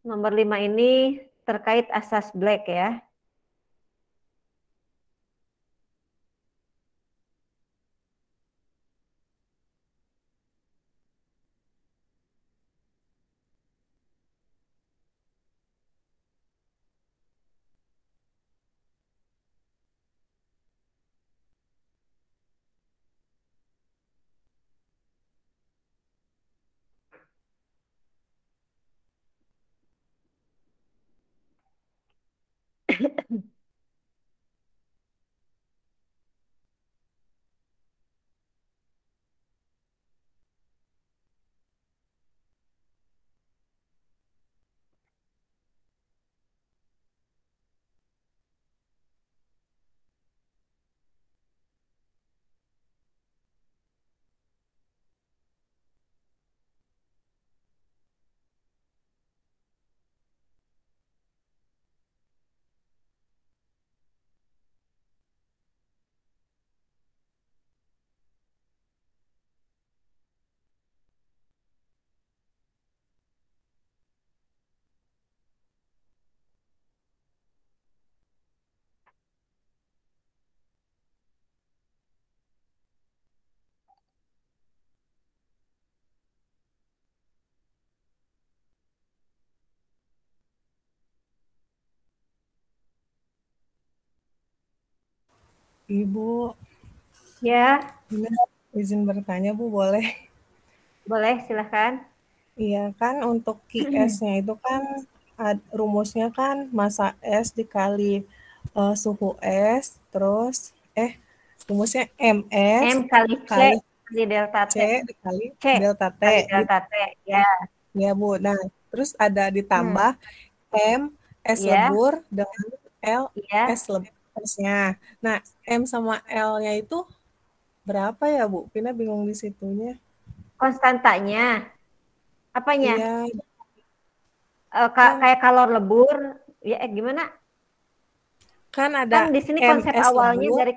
Nomor 5 ini terkait asas Black ya. Ibu, Ya, ini izin bertanya Bu, boleh? boleh silahkan. Iya kan untuk QS-nya itu kan rumusnya kan massa es dikali suhu es, terus rumusnya MS M kali C kali kali delta C T. dikali C delta T kali gitu delta T. Ya. ya Bu. Nah, terus ada Hmm. ditambah M S Ya, lebur dengan L ya. S S-nya. Nah, M sama L-nya itu berapa ya Bu? Pina bingung di situnya. Konstantanya. Apanya? Iya, kan Kayak kalor lebur. Ya, gimana? kan ada Kan di sini konsep MS awalnya lebur dari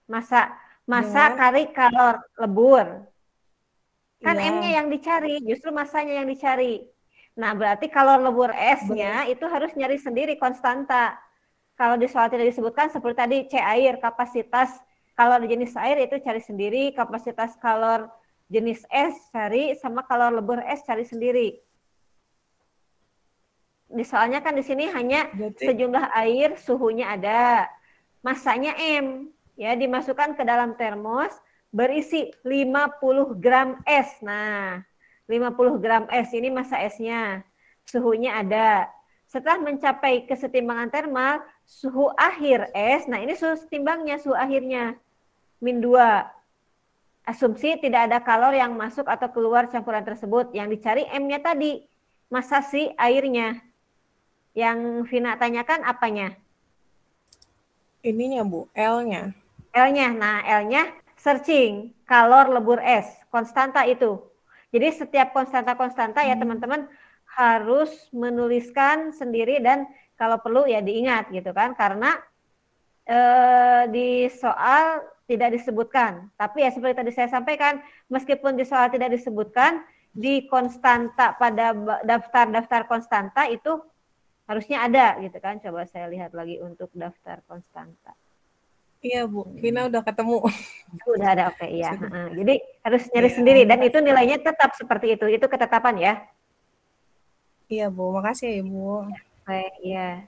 masa masa dengan kali kalor lebur. Kan M-nya iya yang dicari, justru masanya yang dicari. Nah, berarti kalor lebur S-nya ber itu harus nyari sendiri konstanta. Kalau di soal tidak disebutkan seperti tadi C air, kapasitas kalor jenis air itu cari sendiri, kapasitas kalor jenis es cari, sama kalor lebur es cari sendiri. Di soalnya kan di sini hanya berarti sejumlah air, suhunya ada, masanya M, ya dimasukkan ke dalam termos berisi 50 gram es. Nah, 50 gram es ini massa esnya, suhunya ada. Setelah mencapai kesetimbangan termal, suhu akhir es, nah ini suhu setimbangnya, suhu akhirnya, min 2. Asumsi tidak ada kalor yang masuk atau keluar campuran tersebut. Yang dicari M-nya tadi, massa si airnya. Yang Vina tanyakan apanya? ininya Bu, L-nya. L-nya. Nah, L-nya searching kalor lebur es, konstanta itu. Jadi setiap konstanta-konstanta ya Hmm. teman-teman harus menuliskan sendiri dan kalau perlu ya diingat gitu kan, karena di soal tidak disebutkan. Tapi ya seperti tadi saya sampaikan, meskipun di soal tidak disebutkan, di konstanta pada daftar-daftar konstanta itu harusnya ada gitu kan. Coba saya lihat lagi untuk daftar konstanta. Iya Bu, Vina udah ketemu. Udah ada, oke, iya. Sudah. Jadi harus nyari Iya, sendiri dan itu makasih. nilainya tetap seperti itu ketetapan ya. Iya Bu, makasih ya Ibu. Oke, iya.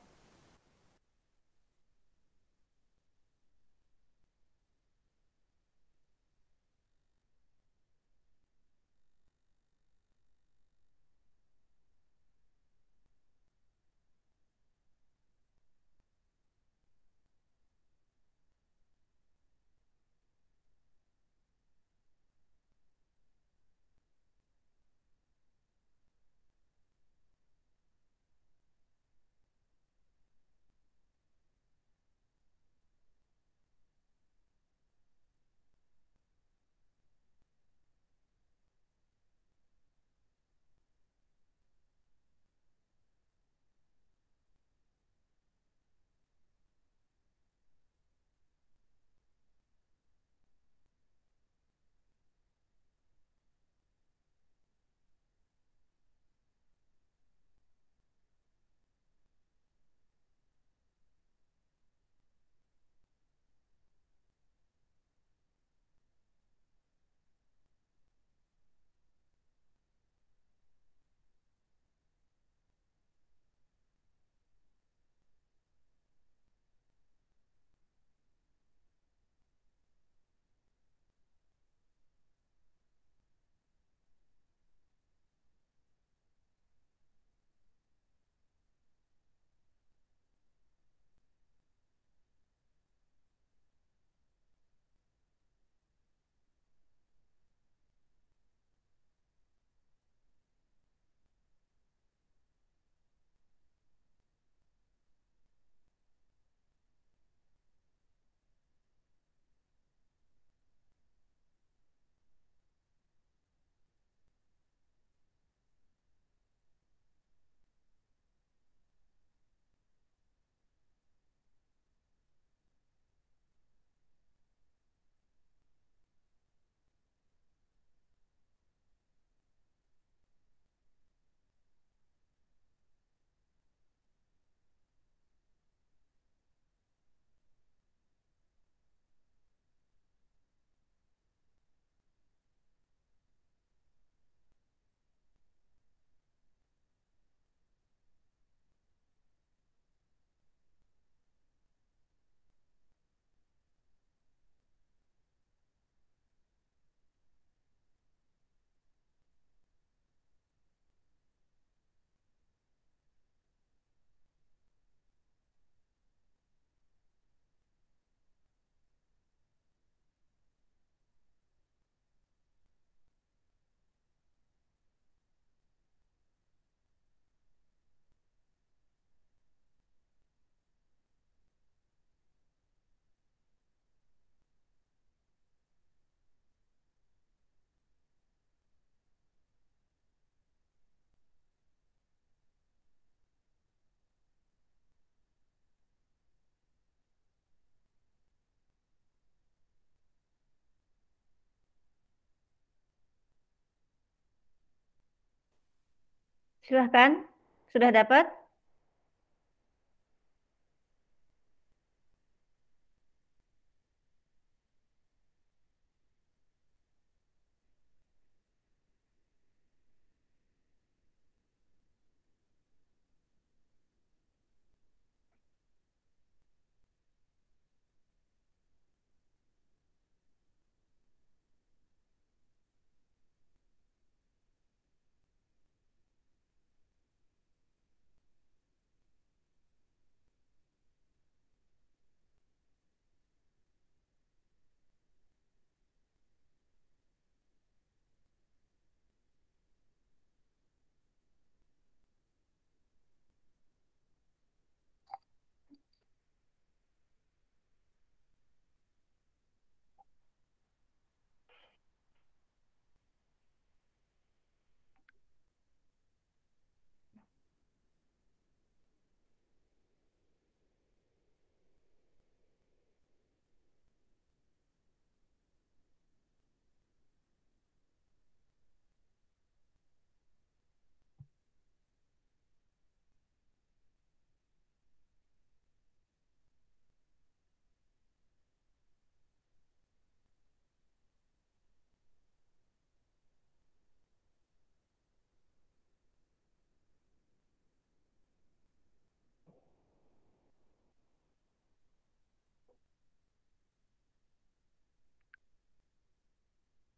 Silahkan. Sudah dapat?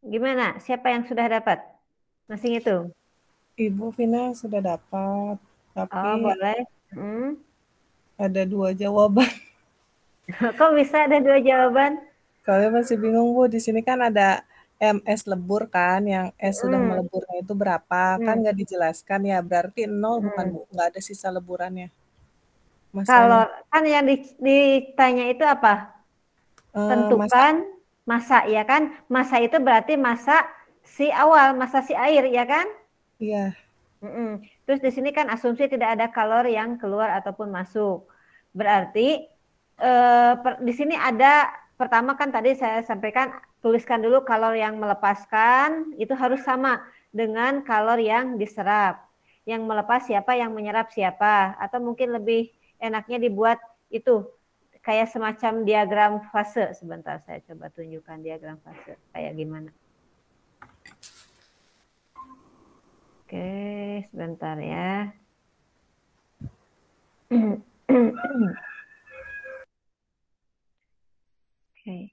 Gimana? Siapa yang sudah dapat? Masih ngitung? Ibu Vina sudah dapat, Oh, tapi boleh. ada 2 jawaban. Kok bisa ada 2 jawaban? Kalian masih bingung Bu, di sini kan ada MS lebur kan, yang S sudah Hmm. meleburnya itu berapa, kan Hmm. nggak dijelaskan ya, berarti 0 bukan Hmm. Bu, nggak ada sisa leburannya Kalau masanya. kan yang ditanya itu apa? Masa, Tentukan massa, ya kan? Massa itu berarti massa si awal, massa si air, ya kan? iya, Terus di sini kan asumsi tidak ada kalor yang keluar ataupun masuk. Berarti di sini ada pertama kan tadi saya sampaikan tuliskan dulu kalor yang melepaskan itu harus sama dengan kalor yang diserap. Yang melepas siapa, yang menyerap siapa, atau mungkin lebih enaknya dibuat itu kayak semacam diagram fase. Sebentar saya coba tunjukkan diagram fase kayak gimana. Oke, sebentar ya. Oke,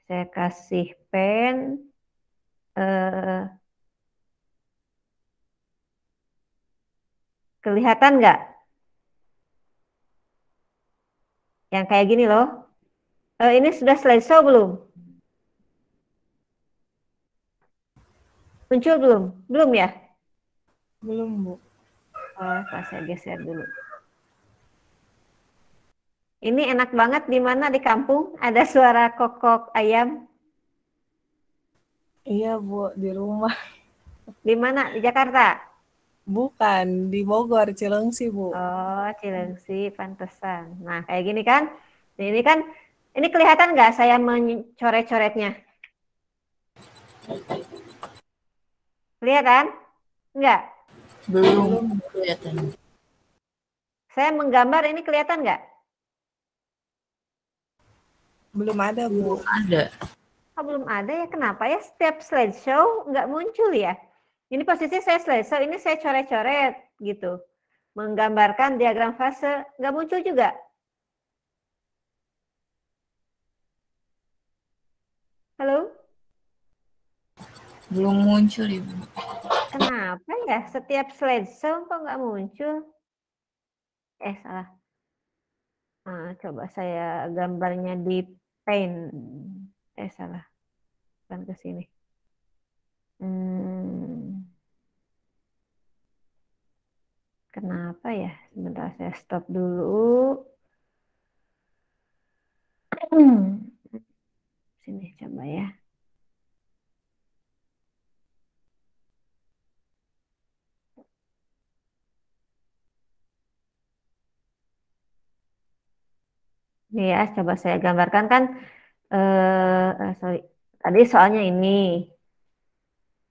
saya kasih pen. Kelihatan nggak? Yang kayak gini loh. Ini sudah slideshow belum? Muncul belum? Belum ya? belum Bu. Oh, saya geser dulu. Ini enak banget di mana di kampung ada suara kokok ayam. Iya Bu, di rumah. Di mana? Di Jakarta? Bukan, di Bogor, Cilengsi Bu. Oh, Cilengsi, pantesan. Nah, kayak gini kan? Nah, ini kan, ini kelihatan nggak saya mencoret-coretnya? Kelihatan? Nggak? Belum kelihatan. Saya menggambar ini kelihatan nggak? Belum ada Bu. Ada. Oh, belum ada ya, kenapa ya setiap slideshow nggak muncul ya? Ini posisi saya slideshow, ini saya coret-coret gitu. Menggambarkan diagram fase, nggak muncul juga. Halo? Belum muncul Ibu. Kenapa ya setiap slideshow kok nggak muncul? Salah. Nah, coba saya gambarnya di Paint. Salah. Bukan ke sini. Kenapa ya? Sebentar saya stop dulu. Sini coba ya. Ini ya, coba saya gambarkan kan. Sorry. Tadi soalnya ini.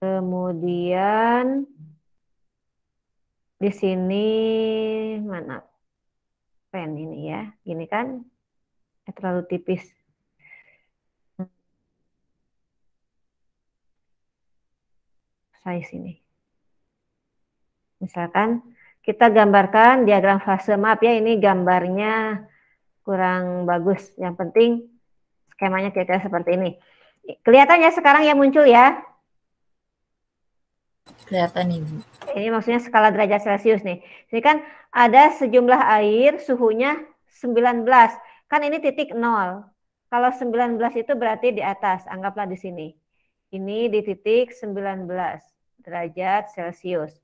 Kemudian Di sini mana pen ini ya? Gini kan? Terlalu tipis. Size ini. Misalkan kita gambarkan diagram fase, maaf ya ini gambarnya kurang bagus. Yang penting skemanya kira-kira seperti ini. Kelihatannya sekarang yang muncul ya? Kelihatan Ibu. Ini maksudnya skala derajat Celcius nih. Ini kan ada sejumlah air suhunya 19. Kan ini titik 0. Kalau 19 itu berarti di atas, anggaplah di sini. Ini di titik 19 derajat Celcius.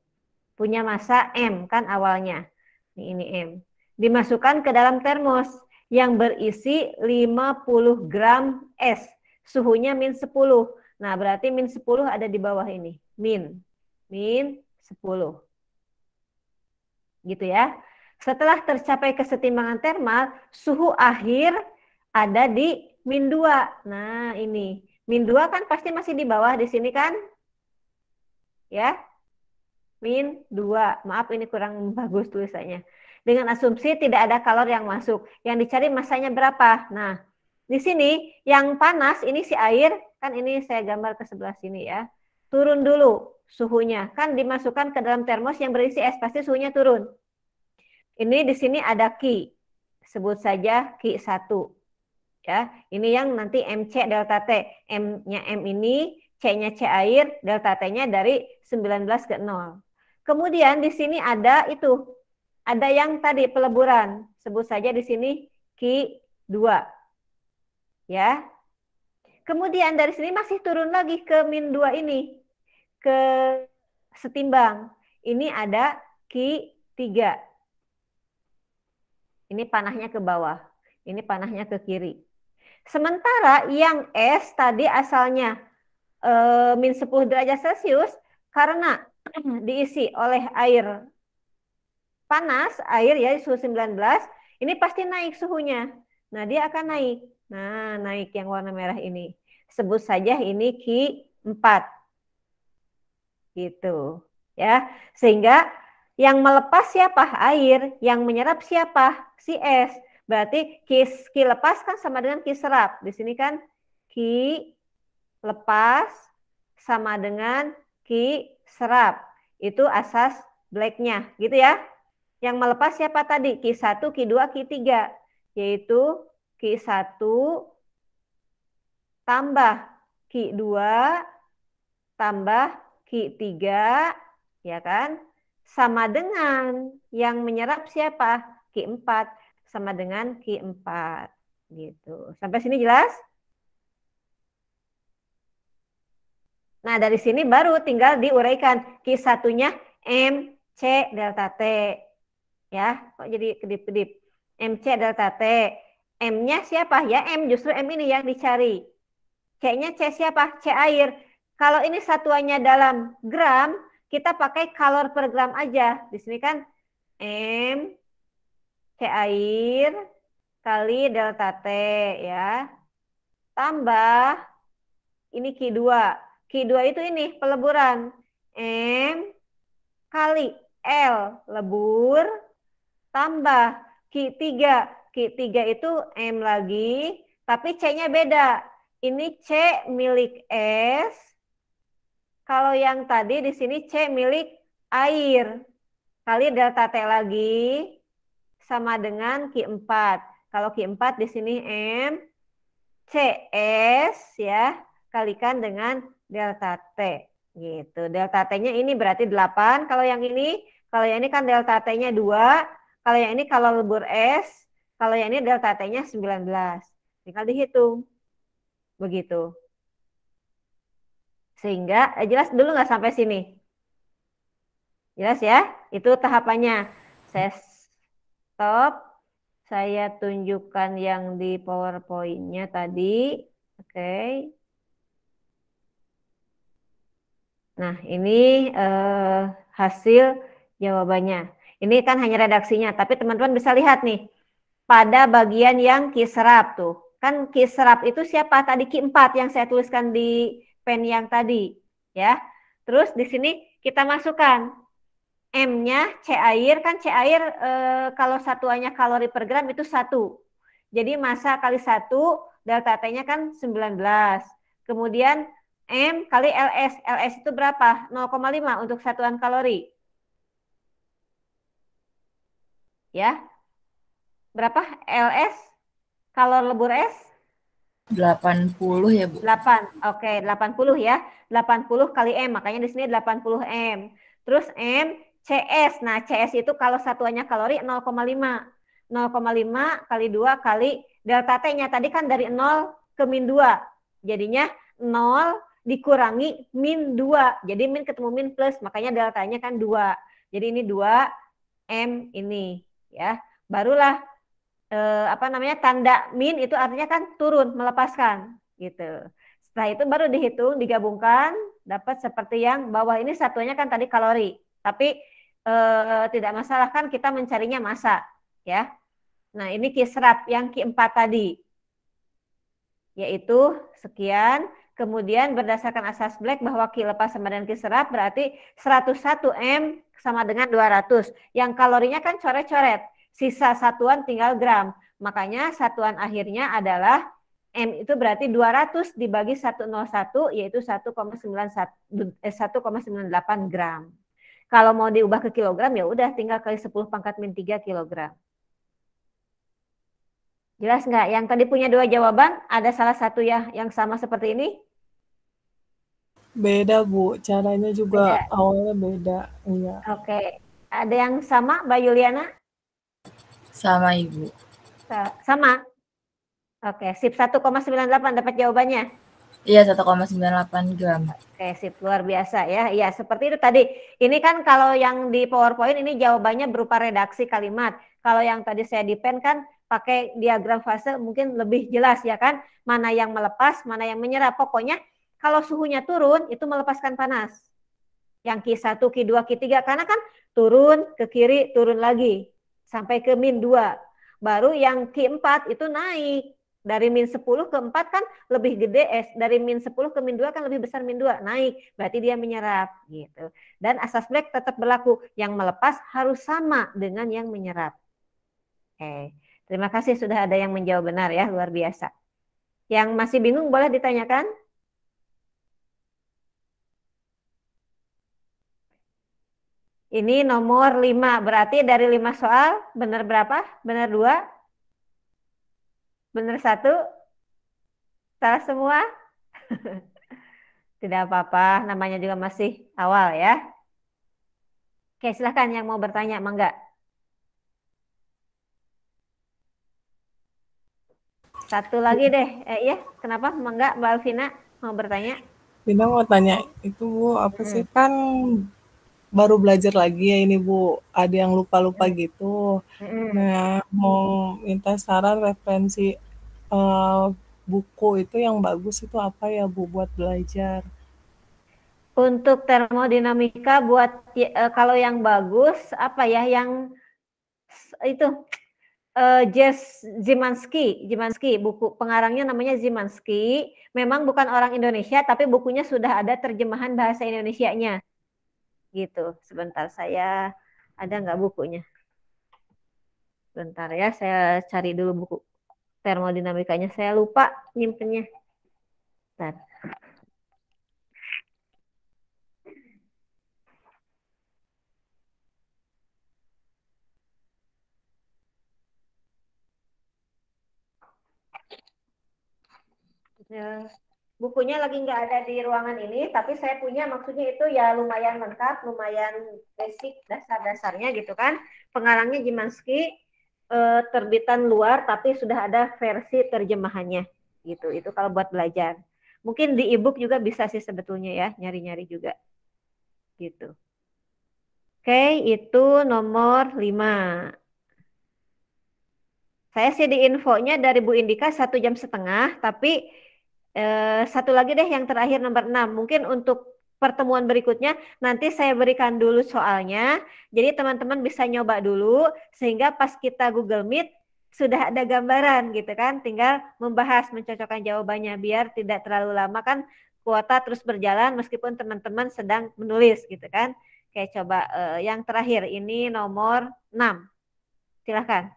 Punya massa M kan awalnya. Ini M. Dimasukkan ke dalam termos yang berisi 50 gram es. Suhunya min 10. Nah, berarti min 10 ada di bawah ini. Min 10. Gitu ya. Setelah tercapai kesetimbangan termal, suhu akhir ada di min 2. Nah, ini. Min 2 kan pasti masih di bawah di sini kan? Ya. Min 2. Maaf ini kurang bagus tulisannya. Dengan asumsi tidak ada kalor yang masuk. Yang dicari masanya berapa? Nah, di sini yang panas ini si air, kan ini saya gambar ke sebelah sini ya. Turun dulu suhunya. Kan dimasukkan ke dalam termos yang berisi es, pasti suhunya turun. Ini di sini ada Q. Sebut saja Q1. Ya, ini yang nanti MC delta T. M-nya M ini, C-nya C air, delta T-nya dari 19 ke 0. Kemudian di sini ada itu, ada yang tadi peleburan, sebut saja di sini Q2, ya. Kemudian dari sini masih turun lagi ke min 2 ini, ke setimbang. Ini ada Q3. Ini panahnya ke bawah, ini panahnya ke kiri. Sementara yang es tadi asalnya min 10 derajat Celcius, karena diisi oleh air panas, air ya suhu 19, ini pasti naik suhunya. Nah, dia akan naik. Nah, naik yang warna merah ini. Sebut saja ini Q4. Gitu. Ya. Sehingga yang melepas siapa? Air. Yang menyerap siapa? Si es. Berarti Q lepas kan sama dengan Q serap. Di sini kan Q lepas sama dengan Q serap. Itu asas blacknya, gitu ya. Yang melepas siapa tadi? Q1, Q2, Q3. Yaitu Q1 tambah Q2 tambah Q3, ya kan? Sama dengan yang menyerap siapa? Q4 sama dengan Q4. Gitu. Sampai sini jelas? Nah, dari sini baru tinggal diuraikan Q1-nya M, C, delta T. Ya, kok jadi kedip-kedip. MC delta T. M-nya siapa? Ya M, justru M ini yang dicari. C-nya C siapa? C air. Kalau ini satuannya dalam gram, kita pakai kalor per gram aja. Di sini kan M, C air, kali delta T ya. Tambah, ini Q2. Q2 itu ini peleburan. M kali L lebur tambah Q3. Q3 itu M lagi, tapi C-nya beda. Ini C milik S. Kalau yang tadi di sini C milik air. Kali delta T lagi sama dengan Q4. Kalau Q4 di sini M CS ya, kalikan dengan delta T. Gitu. Delta T-nya ini berarti 8 kalau yang ini. Kalau yang ini kan delta T-nya 2. Kalau yang ini kalau lebur S, kalau yang ini delta T-nya 19. Tinggal dihitung. Begitu. Sehingga jelas dulu nggak sampai sini? Jelas ya? Itu tahapannya. Saya stop. Saya tunjukkan yang di PowerPoint-nya tadi. Oke. Nah, ini hasil jawabannya. Ini kan hanya redaksinya, tapi teman-teman bisa lihat nih. Pada bagian yang Q serap tuh. Kan Q serap itu siapa? Tadi Q4 yang saya tuliskan di pen yang tadi. Ya. Terus di sini kita masukkan. M-nya C air, kan C air kalau satuannya kalori per gram itu 1. Jadi massa kali 1, delta T-nya kan 19. Kemudian M kali LS. LS itu berapa? 0,5 untuk satuan kalori. Ya. Berapa LS? Kalor lebur S? 80 ya, Bu. 8. Oke, 80 ya. 80 kali M, makanya di sini 80 M. Terus M CS. Nah, CS itu kalau satuannya kalori 0,5. 0,5 kali 2 kali delta T-nya tadi kan dari 0 ke min 2. Jadinya 0 dikurangi min 2. Jadi min ketemu min plus, makanya deltanya kan 2. Jadi ini 2 M ini ya. Barulah tanda min itu artinya kan turun, melepaskan gitu. Setelah itu baru dihitung, digabungkan, dapat seperti yang bawah ini satuannya kan tadi kalori, tapi tidak masalah kan kita mencarinya massa ya. Nah ini Q-serap yang Q4 tadi, yaitu sekian. Kemudian berdasarkan asas Black bahwa Q lepas sama dengan Q serap berarti 101 M sama dengan 200. Yang kalorinya kan coret-coret. Sisa satuan tinggal gram. Makanya satuan akhirnya adalah M itu berarti 200 dibagi 101 yaitu 1,98 gram. Kalau mau diubah ke kilogram ya udah tinggal kali 10 pangkat min 3 kilogram. Jelas nggak? Yang tadi punya 2 jawaban, ada salah satu ya yang sama seperti ini? Beda, Bu. Caranya juga Beda. awalnya beda. Iya. Oke. Ada yang sama, Mbak Yuliana? Sama, Ibu. Sama? Oke, sip 1,98 dapat jawabannya? Iya, 1,98 gram. Oke, sip, luar biasa ya. Iya, seperti itu tadi. Ini kan kalau yang di PowerPoint ini jawabannya berupa redaksi kalimat. Kalau yang tadi saya di pen kan pakai diagram fase mungkin lebih jelas ya kan. Mana yang melepas, mana yang menyerap. Pokoknya kalau suhunya turun itu melepaskan panas. Yang Q1, Q2, Q3 karena kan turun ke kiri, turun lagi sampai ke min 2. Baru yang Q4 itu naik. Dari min 10 ke 4 kan lebih gede, dari min 10 ke min 2 kan lebih besar min 2, naik. Berarti dia menyerap gitu. Dan asas Black tetap berlaku, yang melepas harus sama dengan yang menyerap. Oke. Terima kasih sudah ada yang menjawab benar ya, luar biasa. Yang masih bingung boleh ditanyakan? Ini nomor 5, berarti dari 5 soal, benar berapa? Benar 2? Benar 1? Salah semua? Tidak apa-apa, namanya juga masih awal ya. Oke, silahkan yang mau bertanya, mangga. Satu lagi deh, ya. Kenapa mangga Mbak Alvina mau bertanya? Vina mau tanya, itu Bu, apa sih kan baru belajar lagi ya ini Bu, ada yang lupa-lupa gitu. Nah, mau minta saran referensi buku itu yang bagus itu apa ya Bu buat belajar? Untuk termodinamika buat kalau yang bagus apa ya, yang itu Szymanski, buku pengarangnya namanya Szymanski. Memang bukan orang Indonesia, tapi bukunya sudah ada terjemahan bahasa Indonesianya. Gitu. Sebentar, saya ada nggak bukunya? Bentar ya, saya cari dulu buku termodinamikanya. Saya lupa nyimpennya. Bentar. Bukunya lagi nggak ada di ruangan ini, tapi saya punya, maksudnya itu ya lumayan lengkap, lumayan basic, dasar-dasarnya gitu kan. Pengarangnya Szymanski, terbitan luar, tapi sudah ada versi terjemahannya gitu. Itu kalau buat belajar. Mungkin di e-book juga bisa sih sebetulnya ya, nyari-nyari juga gitu. Oke, itu nomor 5. Saya sih di infonya dari Bu Indika 1,5 jam, tapi satu lagi deh yang terakhir nomor 6. Mungkin untuk pertemuan berikutnya nanti saya berikan dulu soalnya. Jadi teman-teman bisa nyoba dulu sehingga pas kita Google Meet sudah ada gambaran gitu kan. Tinggal membahas, mencocokkan jawabannya biar tidak terlalu lama kan, kuota terus berjalan meskipun teman-teman sedang menulis gitu kan. Oke, coba yang terakhir ini nomor 6. Silahkan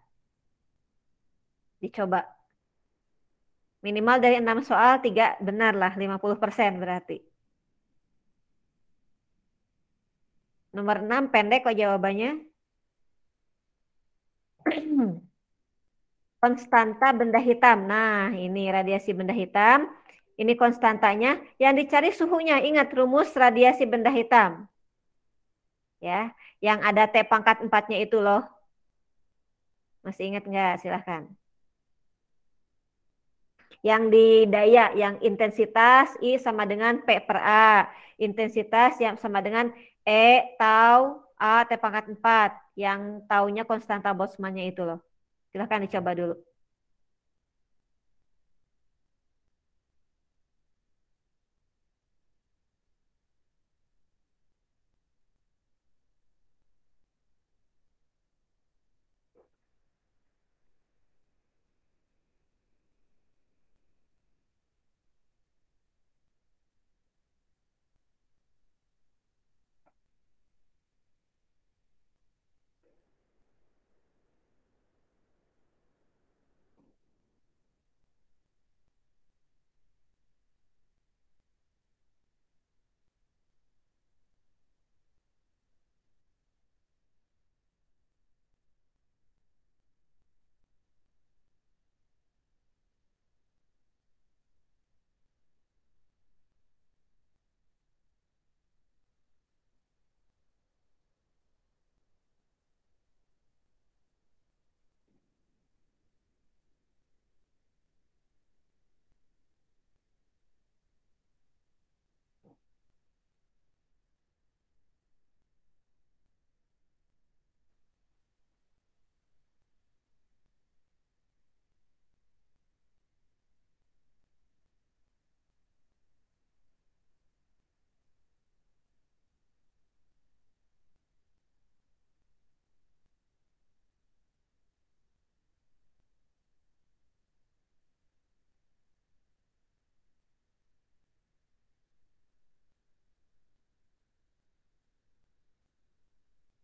dicoba. Minimal dari 6 soal 3 benar lah, 50% berarti. Nomor 6 pendek kok jawabannya. Konstanta benda hitam. Nah, ini radiasi benda hitam. Ini konstantanya. Yang dicari suhunya. Ingat rumus radiasi benda hitam. Ya, yang ada T pangkat 4-nya itu loh. Masih ingat nggak? Silahkan. Yang di daya, yang intensitas I sama dengan P per A. Intensitas yang sama dengan E tau A T pangkat 4. Yang taunya konstanta Boltzmann-nya itu loh. Silahkan dicoba dulu.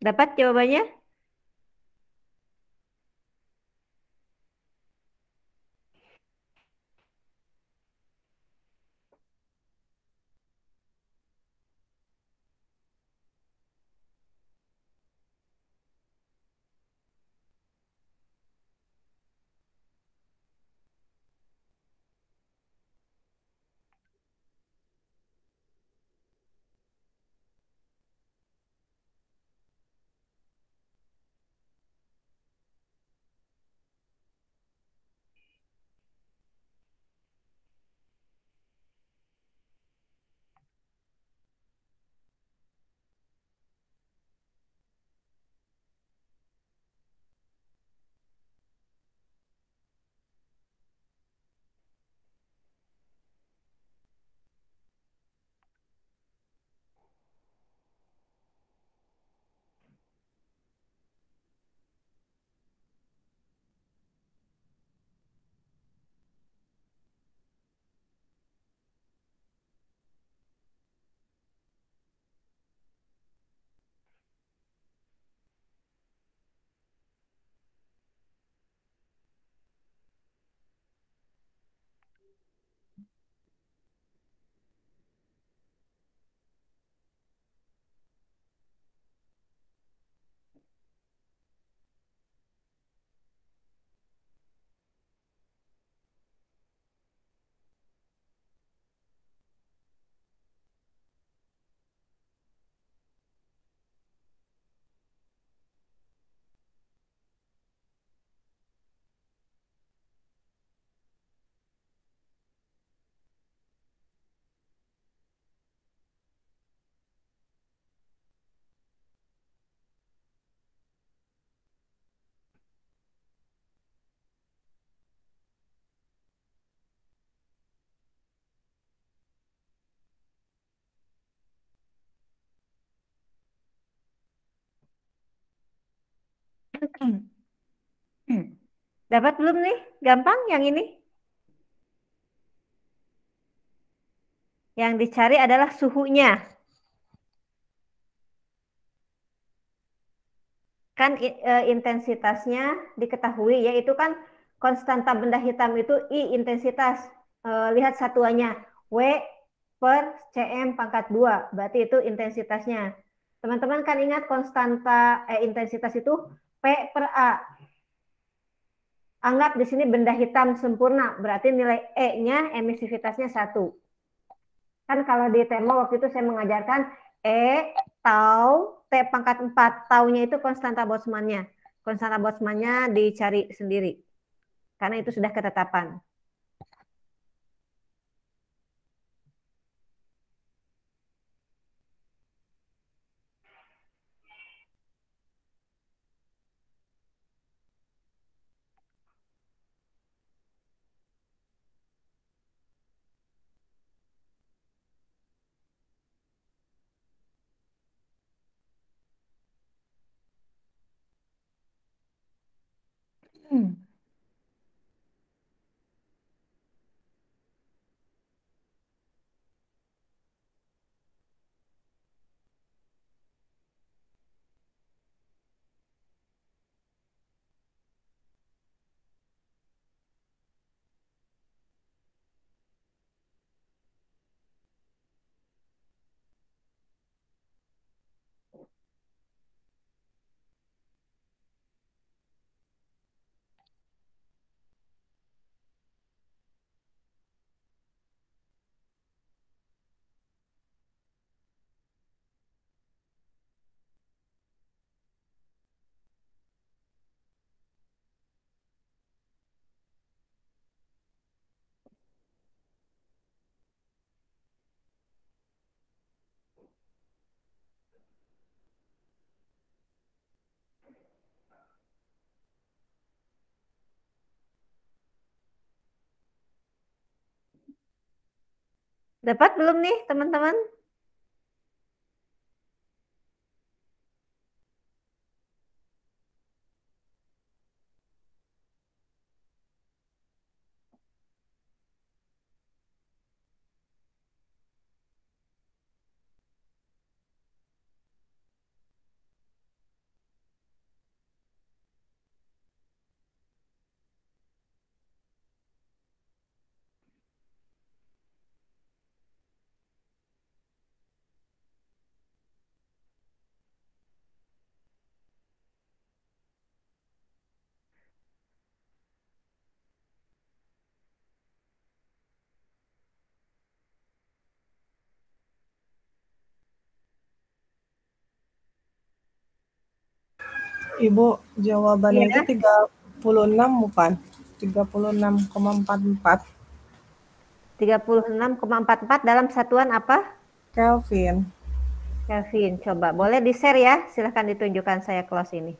Dapat jawabannya? Dapat belum nih? Gampang yang ini. Yang dicari adalah suhunya. kan intensitasnya diketahui, yaitu kan konstanta benda hitam itu I intensitas. Lihat satuannya, W per cm pangkat 2, berarti itu intensitasnya. Teman-teman kan ingat konstanta intensitas itu P per A. Anggap di sini benda hitam sempurna, berarti nilai E-nya emisivitasnya 1. Kan kalau di termo waktu itu saya mengajarkan E tau T pangkat 4. Taunya itu konstanta Boltzmann-nya. Konstanta Boltzmann-nya dicari sendiri. Karena itu sudah ketetapan. Dapat belum nih teman-teman? Ibu, jawabannya Iya. itu 36 bukan? 36,44 36,44 dalam satuan apa? Kelvin. Kelvin, coba. Boleh di-share ya? Silahkan ditunjukkan saya close ini.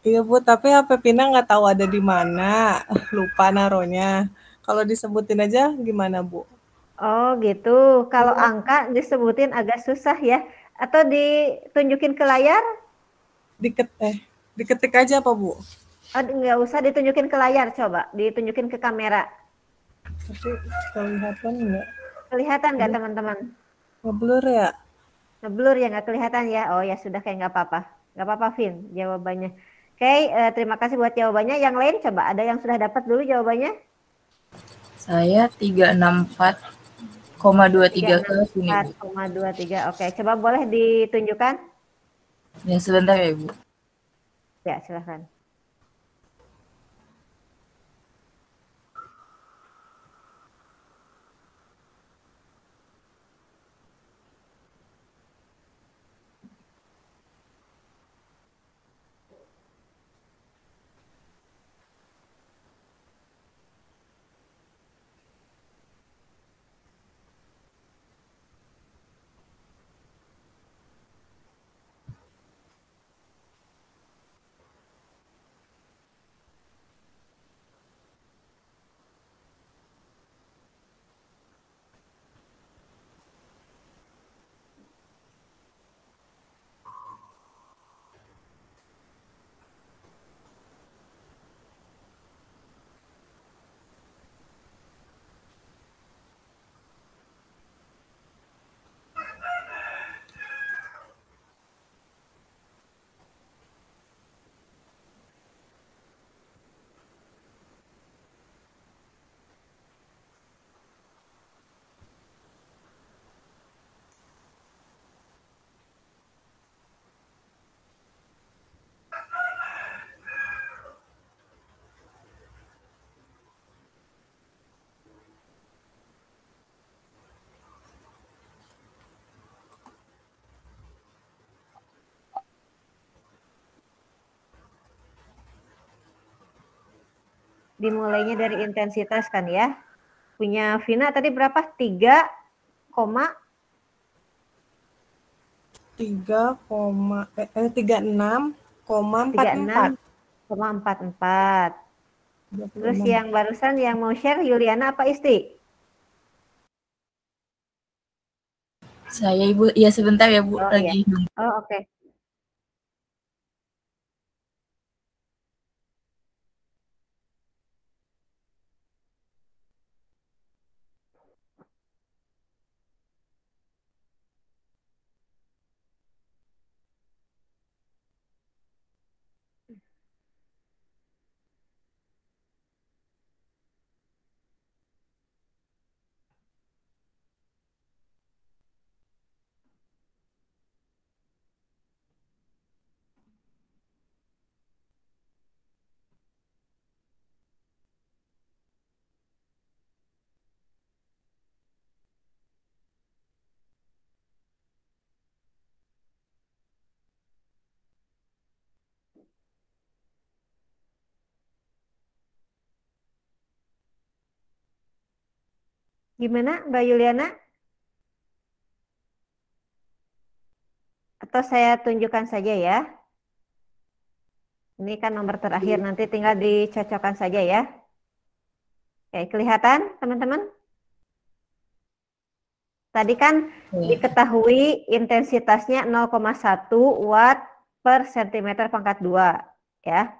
Iya Bu, tapi HP Pina nggak tahu ada di mana, lupa naruhnya. Kalau disebutin aja gimana Bu? Oh gitu. Kalau angka disebutin agak susah ya. Atau ditunjukin ke layar? Diketik aja apa Bu? Oh, nggak usah ditunjukin ke layar, coba. Ditunjukin ke kamera. Tapi kelihatan nggak? Kelihatan nggak teman-teman? Ngeblur ya? Ngeblur ya, nggak kelihatan ya? Oh ya sudah, kayak nggak apa-apa. Nggak apa-apa, Vin, jawabannya. Oke, terima kasih buat jawabannya. Yang lain coba, ada yang sudah dapat dulu jawabannya? Saya 364,23 Kelvin, Ibu. 364,23. Oke, coba boleh ditunjukkan? Ya, sebentar ya, Ibu. Ya, silahkan. Dimulainya dari intensitas kan ya. Punya Vina tadi berapa? 36,44. 36,44. Terus yang barusan yang mau share Yuliana apa Isti? Saya Ibu, ya sebentar ya Bu, Oh, lagi. iya. Oh, oke. Gimana Mbak Yuliana? Atau saya tunjukkan saja ya. Ini kan nomor terakhir, nanti tinggal dicocokkan saja ya. Oke, kelihatan teman-teman? Tadi kan diketahui intensitasnya 0,1 watt per centimeter pangkat 2 ya.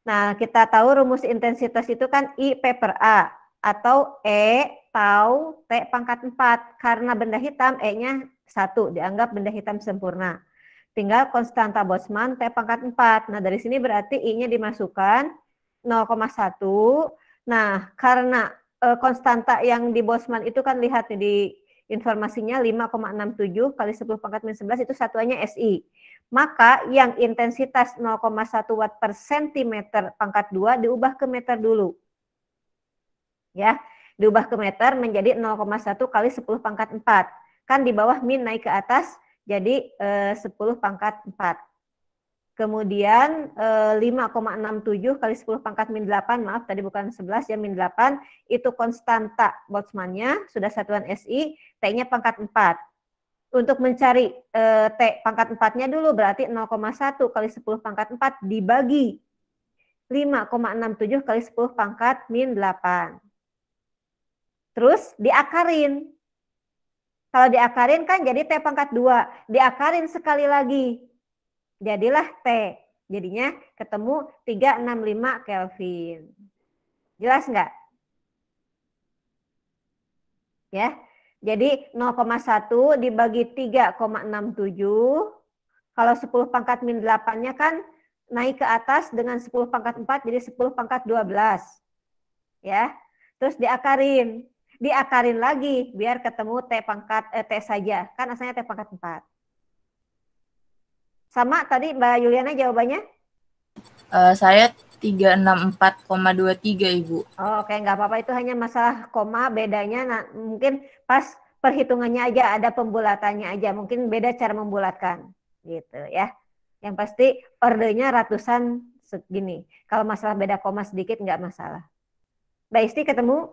Nah, kita tahu rumus intensitas itu kan I P per A atau E tau T pangkat 4. Karena benda hitam E-nya 1, dianggap benda hitam sempurna. Tinggal konstanta Boltzmann T pangkat 4. Nah, dari sini berarti I-nya dimasukkan 0,1. Nah, karena konstanta yang di Boltzmann itu kan lihat nih di informasinya 5,67 kali 10 pangkat min 11 itu satuannya SI. Maka yang intensitas 0,1 watt per centimeter pangkat 2 diubah ke meter dulu. Ya, diubah ke meter menjadi 0,1 kali 10 pangkat 4. Kan di bawah min naik ke atas jadi 10 pangkat 4. Kemudian 5,67 kali 10 pangkat min 8, maaf tadi bukan 11 ya, min 8, itu konstanta Boltzmann-nya, sudah satuan SI, T-nya pangkat 4. Untuk mencari T pangkat 4-nya dulu berarti 0,1 kali 10 pangkat 4 dibagi 5,67 kali 10 pangkat min 8. Terus diakarin. Kalau diakarin kan jadi T pangkat 2. Diakarin sekali lagi. Jadilah T. Jadinya ketemu 365 Kelvin. Jelas nggak? Ya. Jadi 0,1 dibagi 3,67. Kalau 10 pangkat min 8-nya kan naik ke atas dengan 10 pangkat 4 jadi 10 pangkat 12. Ya. Terus diakarin. Diakarin lagi biar ketemu T pangkat T saja. Kan asalnya T pangkat 4. Sama tadi Mbak Yuliana jawabannya? Saya 364,23 Ibu. Oh, oke, nggak apa-apa, itu hanya masalah koma, bedanya mungkin pas perhitungannya aja ada pembulatannya aja, mungkin beda cara membulatkan gitu ya. Yang pasti ordernya ratusan segini. Kalau masalah beda koma sedikit nggak masalah. Mbak Isti ketemu?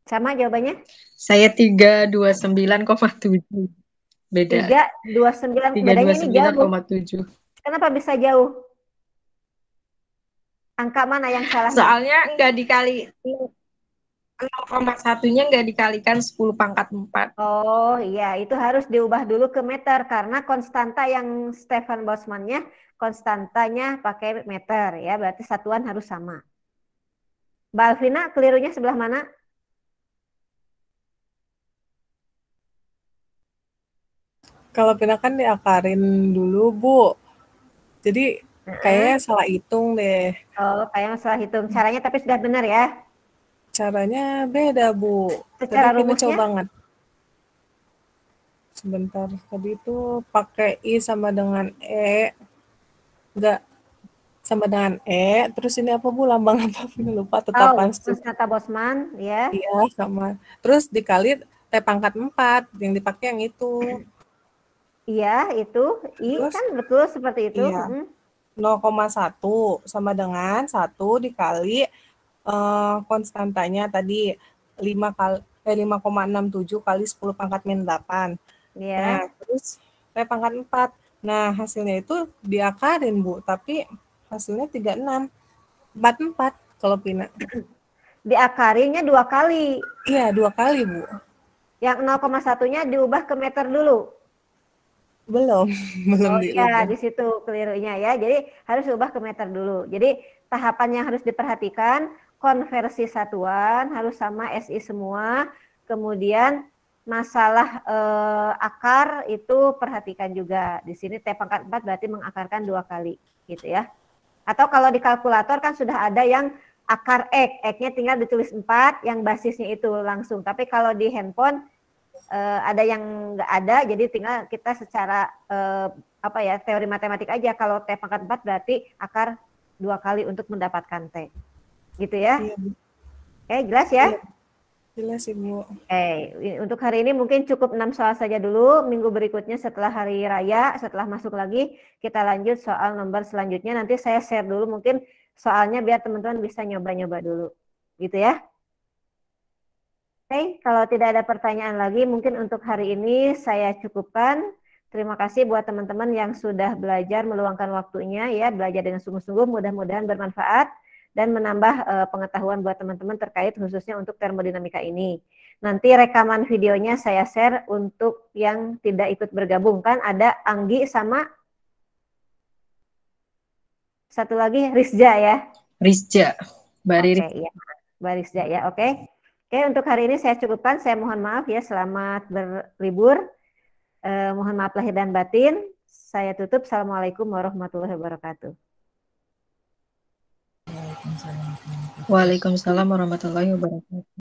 Sama jawabannya? Saya 329,7. Beda. 329, bedanya ini jauh. 329,7. Kenapa bisa jauh? Angka mana yang salah? Soalnya nggak dikali 0,1-nya nggak dikalikan 10 pangkat 4. Oh iya, itu harus diubah dulu ke meter karena konstanta yang Stefan Boltzmann-nya konstantanya pakai meter ya, berarti satuan harus sama. Mbak Alvina, kelirunya sebelah mana? Kalau Vina kan diakarin dulu, Bu. Jadi kayaknya salah hitung deh. Oh, kayak salah hitung. Caranya tapi sudah benar ya? Caranya beda, Bu. Secara Tadi Vina rumusnya? coba banget. Sebentar. Tadi itu pakai I sama dengan E. Enggak. Sama dengan E. Terus ini apa, Bu? Lambang apa? Vina lupa. Tetapan konstanta Boltzmann ya. Iya, sama. Terus dikali T pangkat 4. Yang dipakai yang itu. Iya, itu I Terus, kan betul seperti itu. iya. 0,1 sama dengan 1 dikali konstantanya tadi 5,67 kali 10 pangkat min 8. Ya. Nah, terus T pangkat 4. Nah, hasilnya itu diakarin, Bu, tapi hasilnya 36. 44 kalau Pina. Diakarinya 2 kali. Iya, 2 kali, Bu. Yang 0,1-nya diubah ke meter dulu. Belum Oh diubah. iya, di situ kelirunya ya. Jadi harus diubah ke meter dulu. Jadi tahapan yang harus diperhatikan, konversi satuan harus sama SI semua. Kemudian masalah akar itu perhatikan juga. Di sini T pangkat 4 berarti mengakarkan 2 kali gitu ya. Atau kalau di kalkulator kan sudah ada yang akar X-nya tinggal ditulis 4, yang basisnya itu langsung. Tapi kalau di handphone ada yang nggak ada, jadi tinggal kita secara teori matematik aja. Kalau T pangkat 4 berarti akar 2 kali untuk mendapatkan T. Gitu ya. Iya, Bu. Oke, jelas ya? Iya. Jelas, Ibu. Untuk hari ini mungkin cukup 6 soal saja dulu. Minggu berikutnya setelah hari raya, setelah masuk lagi, kita lanjut soal nomor selanjutnya. Nanti saya share dulu mungkin soalnya biar teman-teman bisa nyoba-nyoba dulu. Gitu ya. Oke, kalau tidak ada pertanyaan lagi, mungkin untuk hari ini saya cukupkan. Terima kasih buat teman-teman yang sudah belajar meluangkan waktunya ya, belajar dengan sungguh-sungguh, mudah-mudahan bermanfaat dan menambah pengetahuan buat teman-teman terkait khususnya untuk termodinamika ini. Nanti rekaman videonya saya share untuk yang tidak ikut bergabung, kan ada Anggi sama satu lagi Rizja ya. Rizja, Mbak Riri. Oke, ya, Mbak Rizja ya, oke. Oke, untuk hari ini saya cukupkan. Saya mohon maaf ya, selamat berlibur. Mohon maaf lahir dan batin. Saya tutup. Assalamualaikum warahmatullahi wabarakatuh. Waalaikumsalam warahmatullahi wabarakatuh.